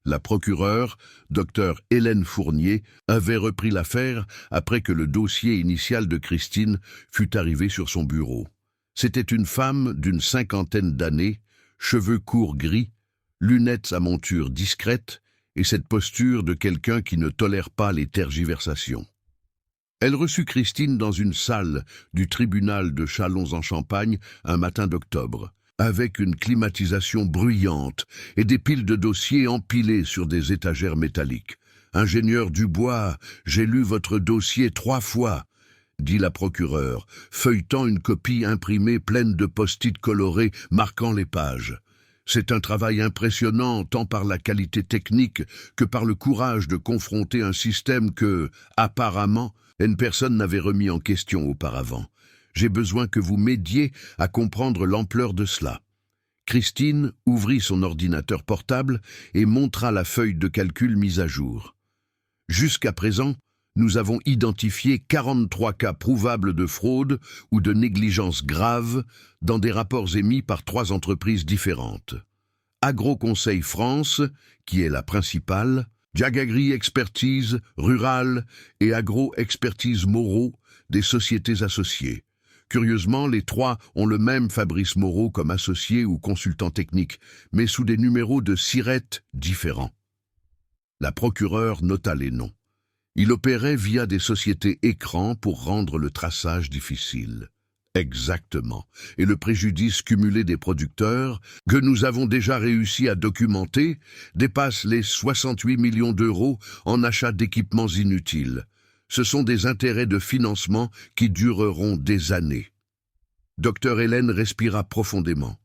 La procureure, Dr Hélène Fournier, avait repris l'affaire après que le dossier initial de Christine fut arrivé sur son bureau. C'était une femme d'une 50aine d'années, cheveux courts gris, lunettes à monture discrète, et cette posture de quelqu'un qui ne tolère pas les tergiversations. Elle reçut Christine dans une salle du tribunal de Châlons-en-Champagne un matin d'octobre, avec une climatisation bruyante et des piles de dossiers empilés sur des étagères métalliques. « Ingénieur Dubois, j'ai lu votre dossier 3 fois », dit la procureure, feuilletant une copie imprimée pleine de post-it colorés marquant les pages. C'est un travail impressionnant tant par la qualité technique que par le courage de confronter un système que, apparemment, une personne n'avait remis en question auparavant. J'ai besoin que vous m'aidiez à comprendre l'ampleur de cela. Christine ouvrit son ordinateur portable et montra la feuille de calcul mise à jour. Jusqu'à présent, nous avons identifié 43 cas prouvables de fraude ou de négligence grave dans des rapports émis par 3 entreprises différentes. Agroconseil France, qui est la principale, Jagagri Expertise Rurale et Agro Expertise Moreau, des sociétés associées. Curieusement, les 3 ont le même Fabrice Moreau comme associé ou consultant technique, mais sous des numéros de SIRET différents. La procureure nota les noms. Il opérait via des sociétés écrans pour rendre le traçage difficile. Exactement. Et le préjudice cumulé des producteurs, que nous avons déjà réussi à documenter, dépasse les 68 millions d'euros en achat d'équipements inutiles. Ce sont des intérêts de financement qui dureront des années. Dr Hélène respira profondément.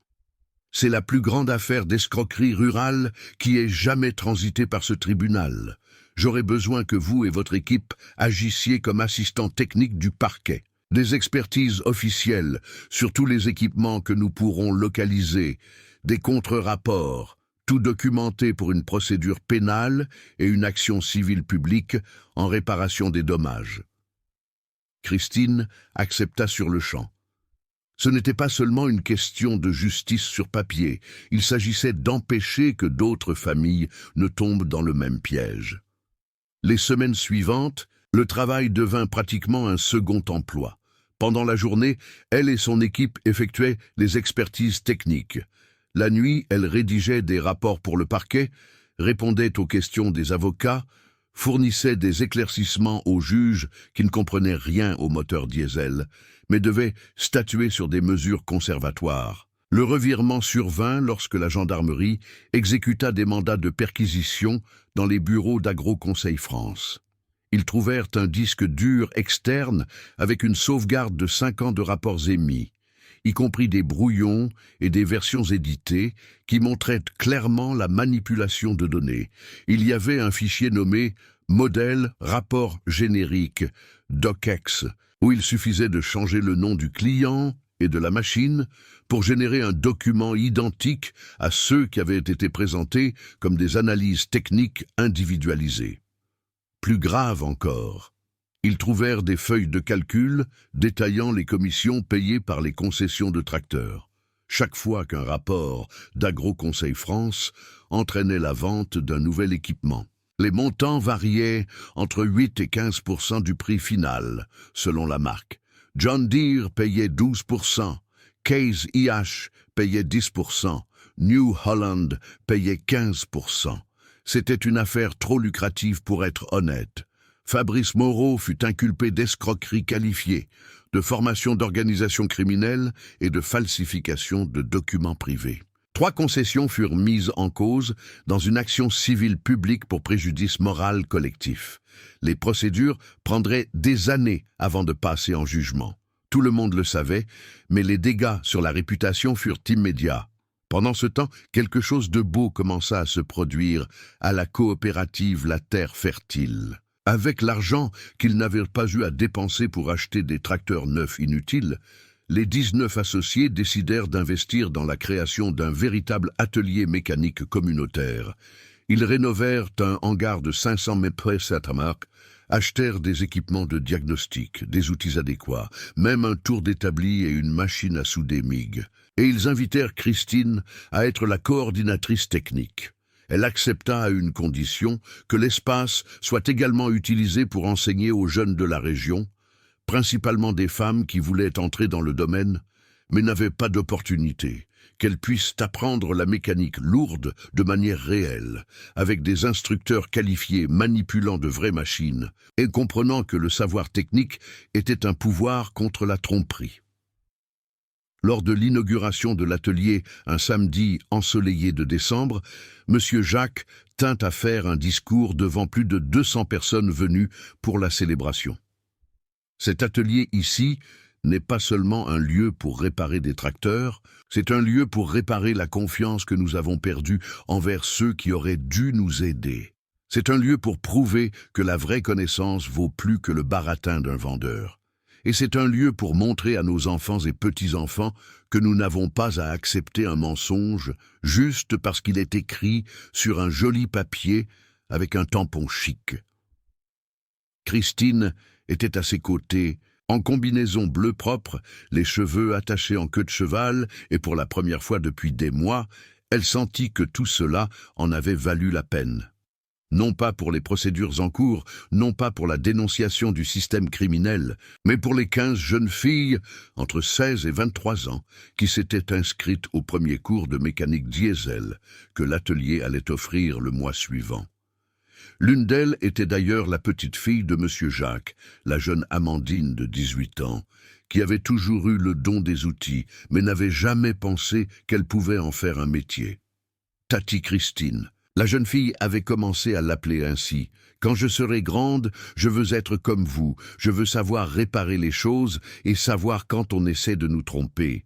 C'est la plus grande affaire d'escroquerie rurale qui ait jamais transité par ce tribunal. J'aurais besoin que vous et votre équipe agissiez comme assistants techniques du parquet. Des expertises officielles sur tous les équipements que nous pourrons localiser, des contre-rapports, tout documenté pour une procédure pénale et une action civile publique en réparation des dommages. Christine accepta sur le champ. Ce n'était pas seulement une question de justice sur papier, il s'agissait d'empêcher que d'autres familles ne tombent dans le même piège. Les semaines suivantes, le travail devint pratiquement un second emploi. Pendant la journée, elle et son équipe effectuaient les expertises techniques. La nuit, elle rédigeait des rapports pour le parquet, répondait aux questions des avocats, fournissait des éclaircissements aux juges qui ne comprenaient rien au moteur diesel, mais devaient statuer sur des mesures conservatoires. Le revirement survint lorsque la gendarmerie exécuta des mandats de perquisition dans les bureaux d'Agro-Conseil France. Ils trouvèrent un disque dur externe avec une sauvegarde de 5 ans de rapports émis, y compris des brouillons et des versions éditées qui montraient clairement la manipulation de données. Il y avait un fichier nommé « Modèle rapport générique » DocX, où il suffisait de changer le nom du client et de la machine pour générer un document identique à ceux qui avaient été présentés comme des analyses techniques individualisées. Plus grave encore, ils trouvèrent des feuilles de calcul détaillant les commissions payées par les concessions de tracteurs. Chaque fois qu'un rapport d'Agro-Conseil France entraînait la vente d'un nouvel équipement. Les montants variaient entre 8 et 15% du prix final, selon la marque. John Deere payait 12%, Case IH payait 10%, New Holland payait 15%. C'était une affaire trop lucrative pour être honnête. Fabrice Moreau fut inculpé d'escroquerie qualifiée, de formation d'organisation criminelle et de falsification de documents privés. 3 concessions furent mises en cause dans une action civile publique pour préjudice moral collectif. Les procédures prendraient des années avant de passer en jugement. Tout le monde le savait, mais les dégâts sur la réputation furent immédiats. Pendant ce temps, quelque chose de beau commença à se produire à la coopérative La Terre Fertile. Avec l'argent qu'ils n'avaient pas eu à dépenser pour acheter des tracteurs neufs inutiles, les 19 associés décidèrent d'investir dans la création d'un véritable atelier mécanique communautaire. Ils rénovèrent un hangar de 500 mètres carrés, achetèrent des équipements de diagnostic, des outils adéquats, même un tour d'établi et une machine à souder MIG. Et ils invitèrent Christine à être la coordinatrice technique. Elle accepta à une condition, que l'espace soit également utilisé pour enseigner aux jeunes de la région, principalement des femmes qui voulaient entrer dans le domaine, mais n'avaient pas d'opportunité, qu'elles puissent apprendre la mécanique lourde de manière réelle, avec des instructeurs qualifiés manipulant de vraies machines, et comprenant que le savoir technique était un pouvoir contre la tromperie. Lors de l'inauguration de l'atelier, un samedi ensoleillé de décembre, M. Jacques tint à faire un discours devant plus de 200 personnes venues pour la célébration. Cet atelier ici n'est pas seulement un lieu pour réparer des tracteurs, c'est un lieu pour réparer la confiance que nous avons perdue envers ceux qui auraient dû nous aider. C'est un lieu pour prouver que la vraie connaissance vaut plus que le baratin d'un vendeur. Et c'est un lieu pour montrer à nos enfants et petits-enfants que nous n'avons pas à accepter un mensonge juste parce qu'il est écrit sur un joli papier avec un tampon chic. Christine était à ses côtés, en combinaison bleu propre, les cheveux attachés en queue de cheval, et pour la première fois depuis des mois, elle sentit que tout cela en avait valu la peine. Non pas pour les procédures en cours, non pas pour la dénonciation du système criminel, mais pour les 15 jeunes filles, entre 16 et 23 ans, qui s'étaient inscrites au premier cours de mécanique diesel que l'atelier allait offrir le mois suivant. L'une d'elles était d'ailleurs la petite-fille de M. Jacques, la jeune Amandine de 18 ans, qui avait toujours eu le don des outils, mais n'avait jamais pensé qu'elle pouvait en faire un métier. Tati Christine. La jeune fille avait commencé à l'appeler ainsi. « Quand je serai grande, je veux être comme vous, je veux savoir réparer les choses et savoir quand on essaie de nous tromper. »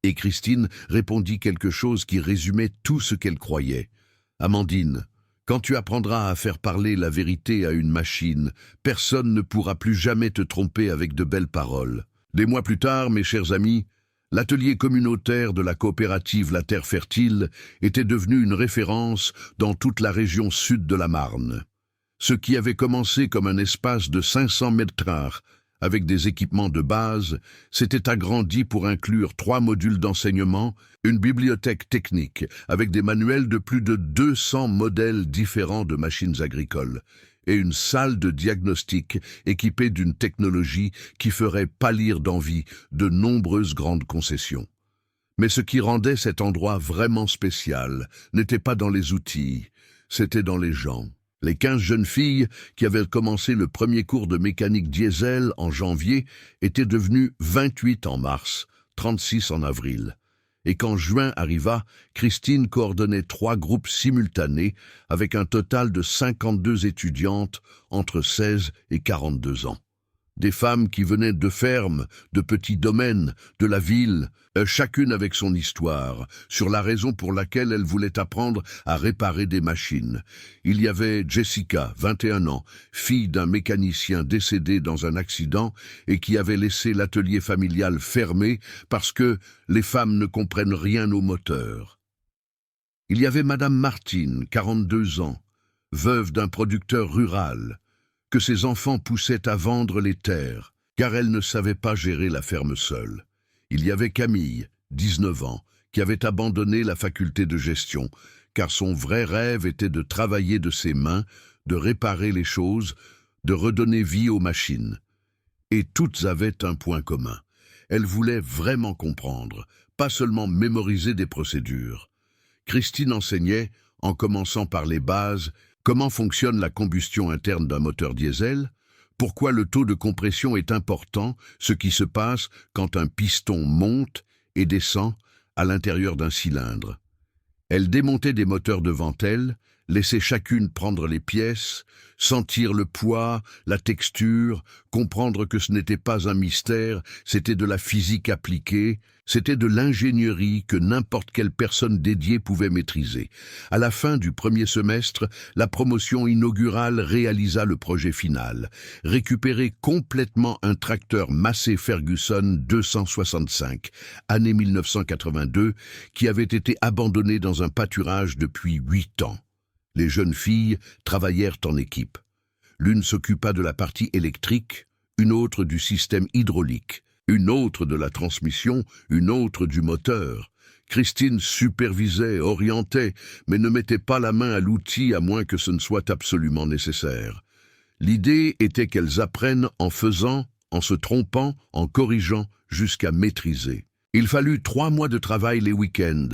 Et Christine répondit quelque chose qui résumait tout ce qu'elle croyait. « Amandine, quand tu apprendras à faire parler la vérité à une machine, personne ne pourra plus jamais te tromper avec de belles paroles. » Des mois plus tard, mes chers amis, l'atelier communautaire de la coopérative La Terre Fertile était devenu une référence dans toute la région sud de la Marne. Ce qui avait commencé comme un espace de 500 mètres carrés avec des équipements de base, s'était agrandi pour inclure 3 modules d'enseignement, une bibliothèque technique avec des manuels de plus de 200 modèles différents de machines agricoles, et une salle de diagnostic équipée d'une technologie qui ferait pâlir d'envie de nombreuses grandes concessions. Mais ce qui rendait cet endroit vraiment spécial n'était pas dans les outils, c'était dans les gens. Les 15 jeunes filles qui avaient commencé le premier cours de mécanique diesel en janvier étaient devenues 28 en mars, 36 en avril. Et quand juin arriva, Christine coordonnait 3 groupes simultanés avec un total de 52 étudiantes entre 16 et 42 ans. Des femmes qui venaient de fermes, de petits domaines, de la ville, chacune avec son histoire, sur la raison pour laquelle elle voulait apprendre à réparer des machines. Il y avait Jessica, 21 ans, fille d'un mécanicien décédé dans un accident et qui avait laissé l'atelier familial fermé parce que les femmes ne comprennent rien aux moteurs. Il y avait Madame Martine, 42 ans, veuve d'un producteur rural, que ses enfants poussaient à vendre les terres, car elle ne savait pas gérer la ferme seule. Il y avait Camille, 19 ans, qui avait abandonné la faculté de gestion, car son vrai rêve était de travailler de ses mains, de réparer les choses, de redonner vie aux machines. Et toutes avaient un point commun. Elles voulaient vraiment comprendre, pas seulement mémoriser des procédures. Christine enseignait, en commençant par les bases, comment fonctionne la combustion interne d'un moteur diesel? Pourquoi le taux de compression est important, ce qui se passe quand un piston monte et descend à l'intérieur d'un cylindre? Elle démontait des moteurs devant elle, laissait chacune prendre les pièces, sentir le poids, la texture, comprendre que ce n'était pas un mystère, c'était de la physique appliquée, c'était de l'ingénierie que n'importe quelle personne dédiée pouvait maîtriser. À la fin du premier semestre, la promotion inaugurale réalisa le projet final, récupérer complètement un tracteur Massey Ferguson 265, année 1982, qui avait été abandonné dans un pâturage depuis 8 ans. Les jeunes filles travaillèrent en équipe. L'une s'occupa de la partie électrique, une autre du système hydraulique, une autre de la transmission, une autre du moteur. Christine supervisait, orientait, mais ne mettait pas la main à l'outil à moins que ce ne soit absolument nécessaire. L'idée était qu'elles apprennent en faisant, en se trompant, en corrigeant, jusqu'à maîtriser. Il fallut 3 mois de travail les week-ends,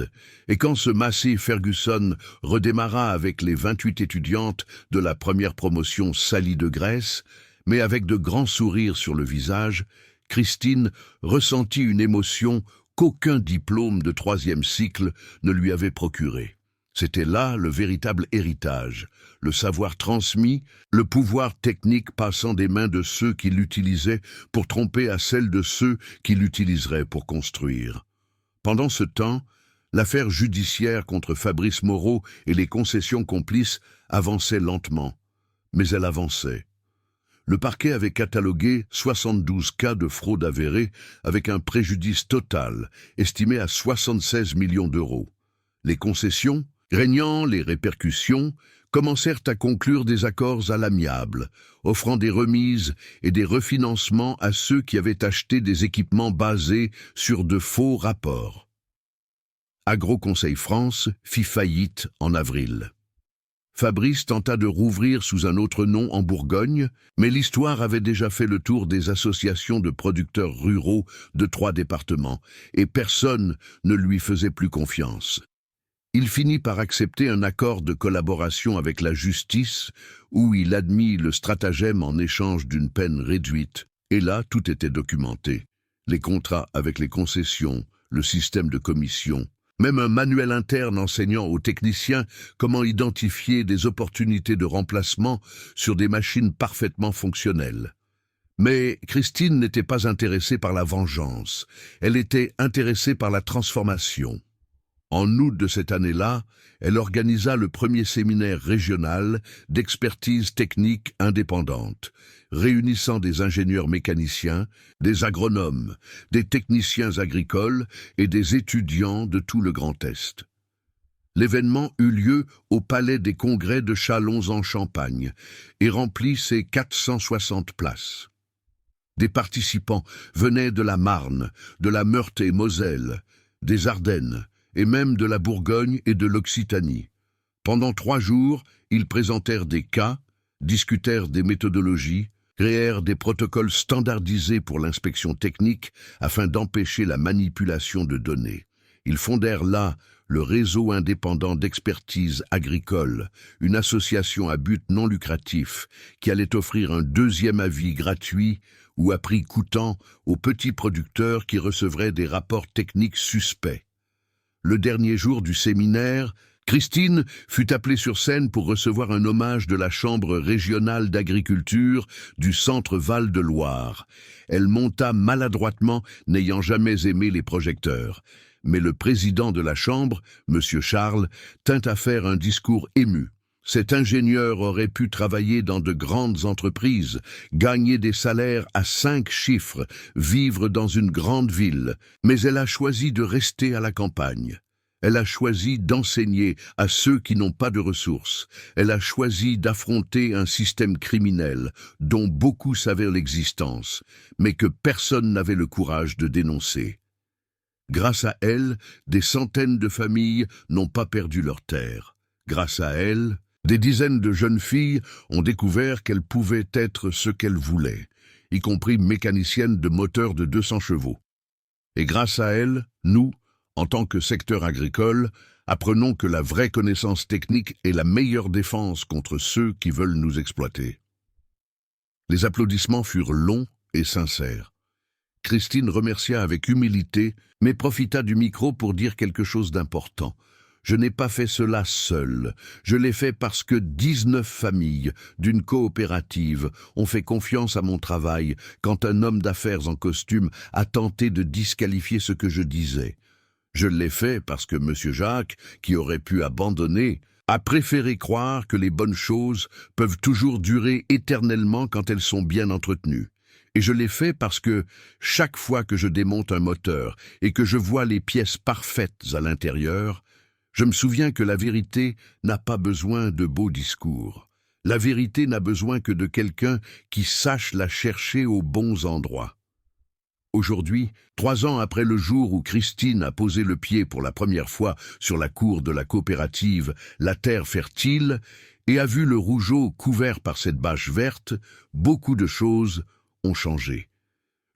et quand ce Massey Ferguson redémarra avec les 28 étudiantes de la première promotion salies de graisse, mais avec de grands sourires sur le visage, Christine ressentit une émotion qu'aucun diplôme de 3e cycle ne lui avait procurée. C'était là le véritable héritage, le savoir transmis, le pouvoir technique passant des mains de ceux qui l'utilisaient pour tromper à celles de ceux qui l'utiliseraient pour construire. Pendant ce temps, l'affaire judiciaire contre Fabrice Moreau et les concessions complices avançait lentement, mais elle avançait. Le parquet avait catalogué 72 cas de fraude avérée avec un préjudice total, estimé à 76 millions d'euros. Les concessions, craignant les répercussions, commencèrent à conclure des accords à l'amiable, offrant des remises et des refinancements à ceux qui avaient acheté des équipements basés sur de faux rapports. Agroconseil France fit faillite en avril. Fabrice tenta de rouvrir sous un autre nom en Bourgogne, mais l'histoire avait déjà fait le tour des associations de producteurs ruraux de 3 départements, et personne ne lui faisait plus confiance. Il finit par accepter un accord de collaboration avec la justice où il admit le stratagème en échange d'une peine réduite. Et là, tout était documenté. Les contrats avec les concessions, le système de commission, même un manuel interne enseignant aux techniciens comment identifier des opportunités de remplacement sur des machines parfaitement fonctionnelles. Mais Christine n'était pas intéressée par la vengeance, elle était intéressée par la transformation. En août de cette année-là, elle organisa le premier séminaire régional d'expertise technique indépendante, réunissant des ingénieurs mécaniciens, des agronomes, des techniciens agricoles et des étudiants de tout le Grand Est. L'événement eut lieu au Palais des Congrès de Châlons-en-Champagne et remplit ses 460 places. Des participants venaient de la Marne, de la Meurthe-et-Moselle, des Ardennes, et même de la Bourgogne et de l'Occitanie. Pendant 3 jours, ils présentèrent des cas, discutèrent des méthodologies, créèrent des protocoles standardisés pour l'inspection technique afin d'empêcher la manipulation de données. Ils fondèrent là le réseau indépendant d'expertise agricole, une association à but non lucratif qui allait offrir un deuxième avis gratuit ou à prix coûtant aux petits producteurs qui recevraient des rapports techniques suspects. Le dernier jour du séminaire, Christine fut appelée sur scène pour recevoir un hommage de la Chambre régionale d'agriculture du Centre Val-de-Loire. Elle monta maladroitement, n'ayant jamais aimé les projecteurs. Mais le président de la Chambre, M. Charles, tint à faire un discours ému. Cet ingénieur aurait pu travailler dans de grandes entreprises, gagner des salaires à 5 chiffres, vivre dans une grande ville, mais elle a choisi de rester à la campagne. Elle a choisi d'enseigner à ceux qui n'ont pas de ressources. Elle a choisi d'affronter un système criminel dont beaucoup savaient l'existence, mais que personne n'avait le courage de dénoncer. Grâce à elle, des centaines de familles n'ont pas perdu leur terre. Grâce à elle, des dizaines de jeunes filles ont découvert qu'elles pouvaient être ce qu'elles voulaient, y compris mécaniciennes de moteurs de 200 chevaux. Et grâce à elles, nous, en tant que secteur agricole, apprenons que la vraie connaissance technique est la meilleure défense contre ceux qui veulent nous exploiter. Les applaudissements furent longs et sincères. Christine remercia avec humilité, mais profita du micro pour dire quelque chose d'important. Je n'ai pas fait cela seul. Je l'ai fait parce que 19 familles d'une coopérative ont fait confiance à mon travail quand un homme d'affaires en costume a tenté de disqualifier ce que je disais. Je l'ai fait parce que M. Jacques, qui aurait pu abandonner, a préféré croire que les bonnes choses peuvent toujours durer éternellement quand elles sont bien entretenues. Et je l'ai fait parce que chaque fois que je démonte un moteur et que je vois les pièces parfaites à l'intérieur, je me souviens que la vérité n'a pas besoin de beaux discours. La vérité n'a besoin que de quelqu'un qui sache la chercher aux bons endroits. Aujourd'hui, 3 ans après le jour où Christine a posé le pied pour la première fois sur la cour de la coopérative La Terre Fertile et a vu le rougeot couvert par cette bâche verte, beaucoup de choses ont changé.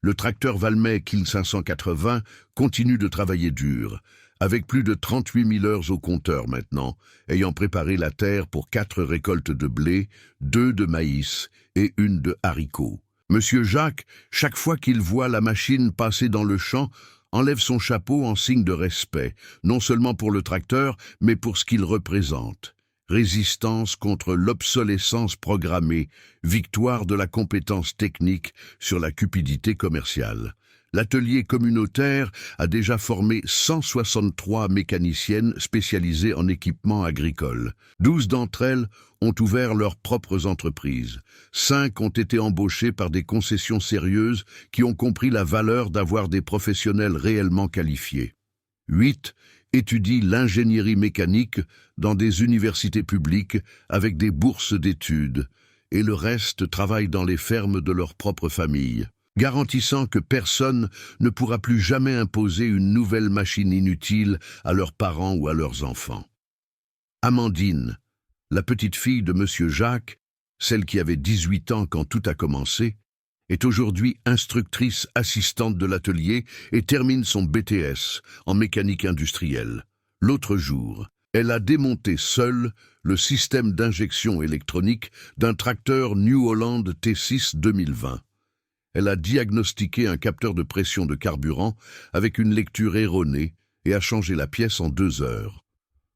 Le tracteur Valmet Kin 580 continue de travailler dur, avec plus de 38 000 heures au compteur maintenant, ayant préparé la terre pour 4 récoltes de blé, 2 de maïs et 1 de haricots. Monsieur Jacques, chaque fois qu'il voit la machine passer dans le champ, enlève son chapeau en signe de respect, non seulement pour le tracteur, mais pour ce qu'il représente. Résistance contre l'obsolescence programmée, victoire de la compétence technique sur la cupidité commerciale. L'atelier communautaire a déjà formé 163 mécaniciennes spécialisées en équipements agricoles. 12 d'entre elles ont ouvert leurs propres entreprises. 5 ont été embauchées par des concessions sérieuses qui ont compris la valeur d'avoir des professionnels réellement qualifiés. 8 étudient l'ingénierie mécanique dans des universités publiques avec des bourses d'études, et le reste travaille dans les fermes de leur propre famille, garantissant que personne ne pourra plus jamais imposer une nouvelle machine inutile à leurs parents ou à leurs enfants. Amandine, la petite fille de M. Jacques, celle qui avait 18 ans quand tout a commencé, est aujourd'hui instructrice assistante de l'atelier et termine son BTS en mécanique industrielle. L'autre jour, Elle a démonté seule le système d'injection électronique d'un tracteur New Holland T6 2020. Elle a diagnostiqué un capteur de pression de carburant avec une lecture erronée et a changé la pièce en 2 heures.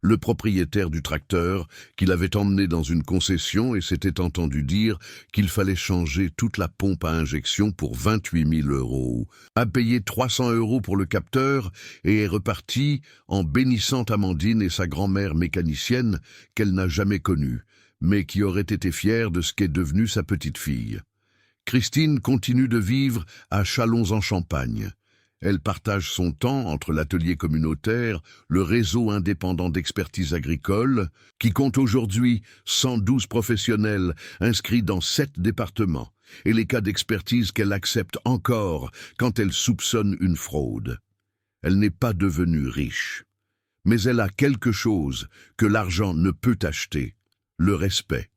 Le propriétaire du tracteur, qui l'avait emmené dans une concession et s'était entendu dire qu'il fallait changer toute la pompe à injection pour 28 000 €, a payé 300 € pour le capteur et est reparti en bénissant Amandine et sa grand-mère mécanicienne qu'elle n'a jamais connue, mais qui aurait été fière de ce qu'est devenue sa petite-fille. Christine continue de vivre à Châlons-en-Champagne. Elle partage son temps entre l'atelier communautaire, le réseau indépendant d'expertise agricole, qui compte aujourd'hui 112 professionnels inscrits dans 7 départements, et les cas d'expertise qu'elle accepte encore quand elle soupçonne une fraude. Elle n'est pas devenue riche, mais elle a quelque chose que l'argent ne peut acheter, le respect.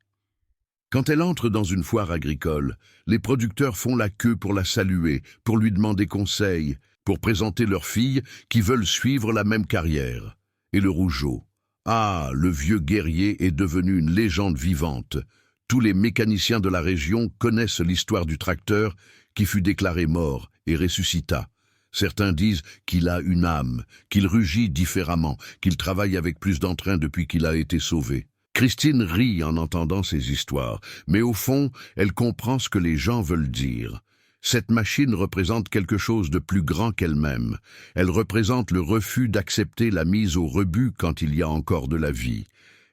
Quand elle entre dans une foire agricole, les producteurs font la queue pour la saluer, pour lui demander conseil, pour présenter leurs filles qui veulent suivre la même carrière. Et le Rougeau, le vieux guerrier est devenu une légende vivante. Tous les mécaniciens de la région connaissent l'histoire du tracteur qui fut déclaré mort et ressuscita. Certains disent qu'il a une âme, qu'il rugit différemment, qu'il travaille avec plus d'entrain depuis qu'il a été sauvé. Christine rit en entendant ces histoires, mais au fond, elle comprend ce que les gens veulent dire. Cette machine représente quelque chose de plus grand qu'elle-même. Elle représente le refus d'accepter la mise au rebut quand il y a encore de la vie.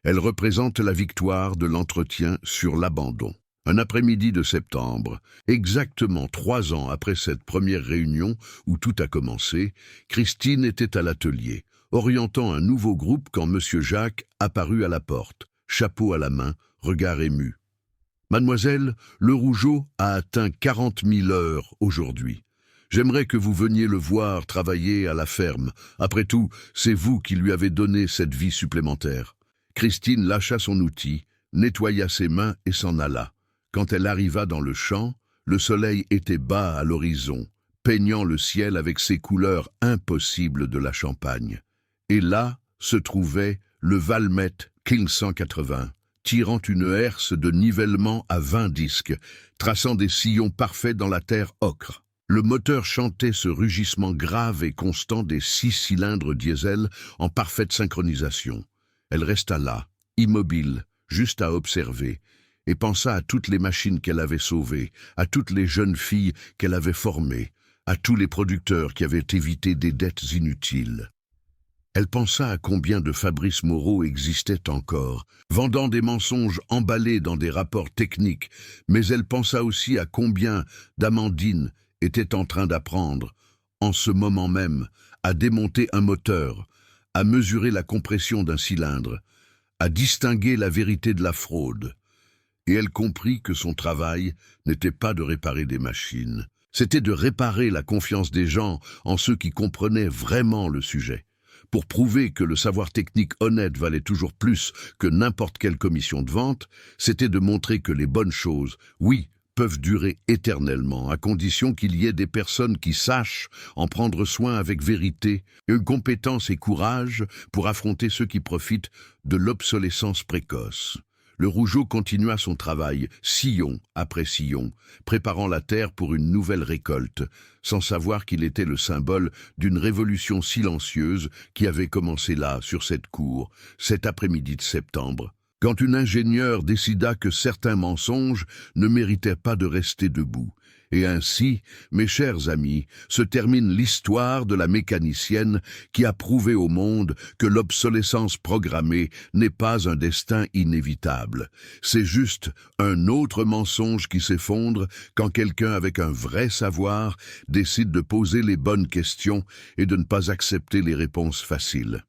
Elle représente la victoire de l'entretien sur l'abandon. Un après-midi de septembre, exactement 3 ans après cette première réunion où tout a commencé, Christine était à l'atelier, orientant un nouveau groupe quand Monsieur Jacques apparut à la porte, chapeau à la main, regard ému. « Mademoiselle, le Rougeau a atteint 40 000 heures aujourd'hui. J'aimerais que vous veniez le voir travailler à la ferme. Après tout, c'est vous qui lui avez donné cette vie supplémentaire. » Christine lâcha son outil, nettoya ses mains et s'en alla. Quand elle arriva dans le champ, le soleil était bas à l'horizon, peignant le ciel avec ses couleurs impossibles de la Champagne. Et là se trouvait le Valmet King 180. Tirant une herse de nivellement à 20 disques, traçant des sillons parfaits dans la terre ocre. Le moteur chantait ce rugissement grave et constant des 6 cylindres diesel en parfaite synchronisation. Elle resta là, immobile, juste à observer, et pensa à toutes les machines qu'elle avait sauvées, à toutes les jeunes filles qu'elle avait formées, à tous les producteurs qui avaient évité des dettes inutiles. Elle pensa à combien de Fabrice Moreau existait encore, vendant des mensonges emballés dans des rapports techniques, mais elle pensa aussi à combien d'Amandine était en train d'apprendre, en ce moment même, à démonter un moteur, à mesurer la compression d'un cylindre, à distinguer la vérité de la fraude. Et elle comprit que son travail n'était pas de réparer des machines, c'était de réparer la confiance des gens en ceux qui comprenaient vraiment le sujet. Pour prouver que le savoir technique honnête valait toujours plus que n'importe quelle commission de vente, c'était de montrer que les bonnes choses, oui, peuvent durer éternellement, à condition qu'il y ait des personnes qui sachent en prendre soin avec vérité, une compétence et courage pour affronter ceux qui profitent de l'obsolescence précoce. Le Rougeau continua son travail, sillon après sillon, préparant la terre pour une nouvelle récolte, sans savoir qu'il était le symbole d'une révolution silencieuse qui avait commencé là, sur cette cour, cet après-midi de septembre, quand une ingénieure décida que certains mensonges ne méritaient pas de rester debout. Et ainsi, mes chers amis, se termine l'histoire de la mécanicienne qui a prouvé au monde que l'obsolescence programmée n'est pas un destin inévitable. C'est juste un autre mensonge qui s'effondre quand quelqu'un avec un vrai savoir décide de poser les bonnes questions et de ne pas accepter les réponses faciles.